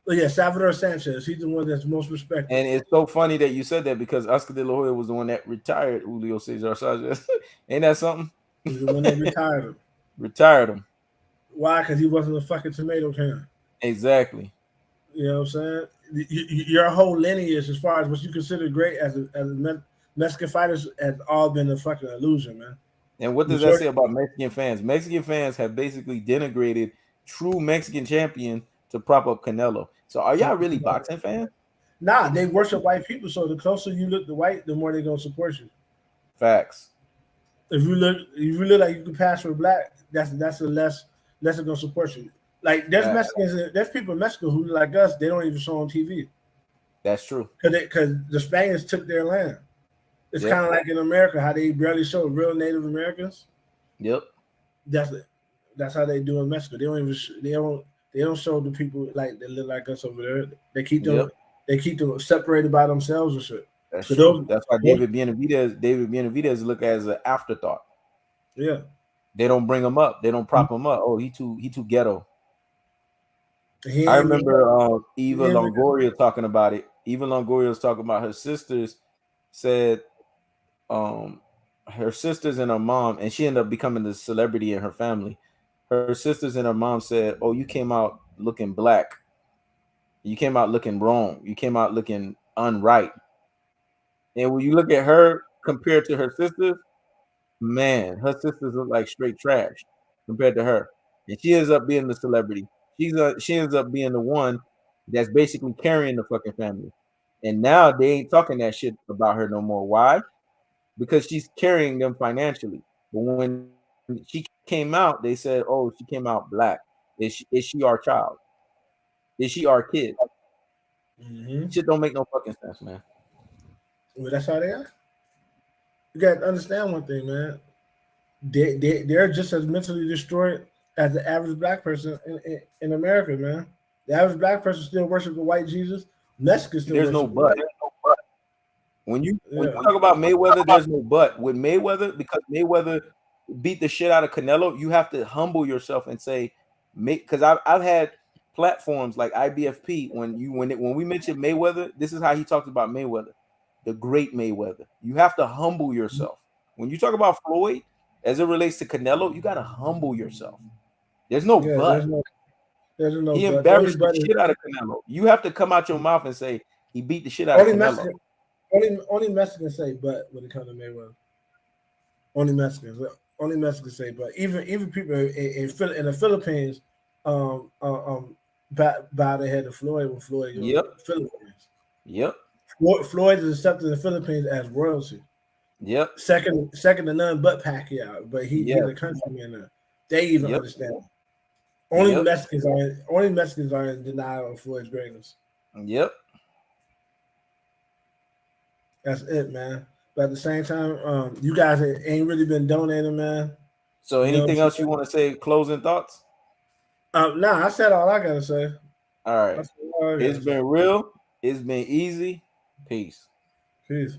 Speaker 2: But yeah, Salvador Sanchez. He's the one that's most respected.
Speaker 1: And it's so funny that you said that because Oscar De La Hoya was the one that retired Julio Cesar Chavez. Ain't that something?
Speaker 2: He's the one that retired him.
Speaker 1: Retired him.
Speaker 2: Why? Because he wasn't a fucking tomato can.
Speaker 1: Exactly.
Speaker 2: You know what I'm saying? Your whole lineage, as far as what you consider great as Mexican fighters, has all been a fucking illusion, man.
Speaker 1: And what does that say about Mexican fans? Mexican fans have basically denigrated true Mexican champion to prop up Canelo. So are y'all really boxing fans?
Speaker 2: Nah, they worship white people. So the closer you look to white, the more they're gonna support you.
Speaker 1: Facts.
Speaker 2: If you look like you can pass for black, that's a less gonna support you. Like there's people in Mexico who like us, they don't even show on TV.
Speaker 1: That's true.
Speaker 2: Because the Spaniards took their land. It's kind of like in America, how they barely show real Native Americans.
Speaker 1: Yep.
Speaker 2: That's how they do in Mexico. They don't show the people like that look like us over there. They keep them separated by themselves and shit.
Speaker 1: That's true. That's why David Benavidez look as an afterthought.
Speaker 2: Yeah.
Speaker 1: They don't bring him up. They don't prop him up. Oh, he too ghetto. I remember Eva Longoria talking about it. Eva Longoria was talking about her sisters said her sisters and her mom, and she ended up becoming the celebrity in her family. Her sisters and her mom said, "Oh, you came out looking black. You came out looking wrong. You came out looking unright." And when you look at her compared to her sisters, man, her sisters look like straight trash compared to her. And she ends up being the celebrity. She ends up being the one that's basically carrying the fucking family. And now they ain't talking that shit about her no more. Why? Because she's carrying them financially. But when she came out, they said, "Oh, she came out black." Is she our child? Is she our kid?
Speaker 2: Mm-hmm.
Speaker 1: Shit don't make no fucking sense, man.
Speaker 2: Well, that's how they are. You got to understand one thing, man. They're just as mentally destroyed as the average black person in America, man. The average black person still worship the white Jesus. Mexicans still
Speaker 1: There's no
Speaker 2: worship the white.
Speaker 1: but. When you
Speaker 2: Yeah.
Speaker 1: talk about Mayweather, there's no but. With Mayweather, because Mayweather beat the shit out of Canelo, you have to humble yourself and say, because I've had platforms like IBFP when we mention Mayweather, this is how he talks about Mayweather, the great Mayweather. You have to humble yourself. When you talk about Floyd, as it relates to Canelo, you got to humble yourself. There's no
Speaker 2: Yeah,
Speaker 1: but.
Speaker 2: there's no
Speaker 1: He
Speaker 2: but. The only
Speaker 1: embarrassed the
Speaker 2: but is
Speaker 1: shit out of Canelo. You have to come out your mouth and say he beat the shit out of
Speaker 2: only
Speaker 1: Canelo.
Speaker 2: Mexican. Only Mexicans say but when it comes to Mayweather. Only Mexicans. Only Mexicans say but. Even people in the Philippines, bow their head to Floyd when Floyd goes to
Speaker 1: Yep.
Speaker 2: the Philippines.
Speaker 1: Yep.
Speaker 2: Floyd is accepted in the Philippines as royalty.
Speaker 1: Yep.
Speaker 2: Second to none but Pacquiao, but he's a countryman now. They even understand. Only Mexicans are in denial of Floyd's greatness.
Speaker 1: Yep.
Speaker 2: That's it, man. But at the same time, you guys ain't really been donating, man.
Speaker 1: So anything else you want to say? Closing thoughts?
Speaker 2: Nah, I said all I gotta say.
Speaker 1: All right. It's been real. It's been easy. Peace.
Speaker 2: Peace.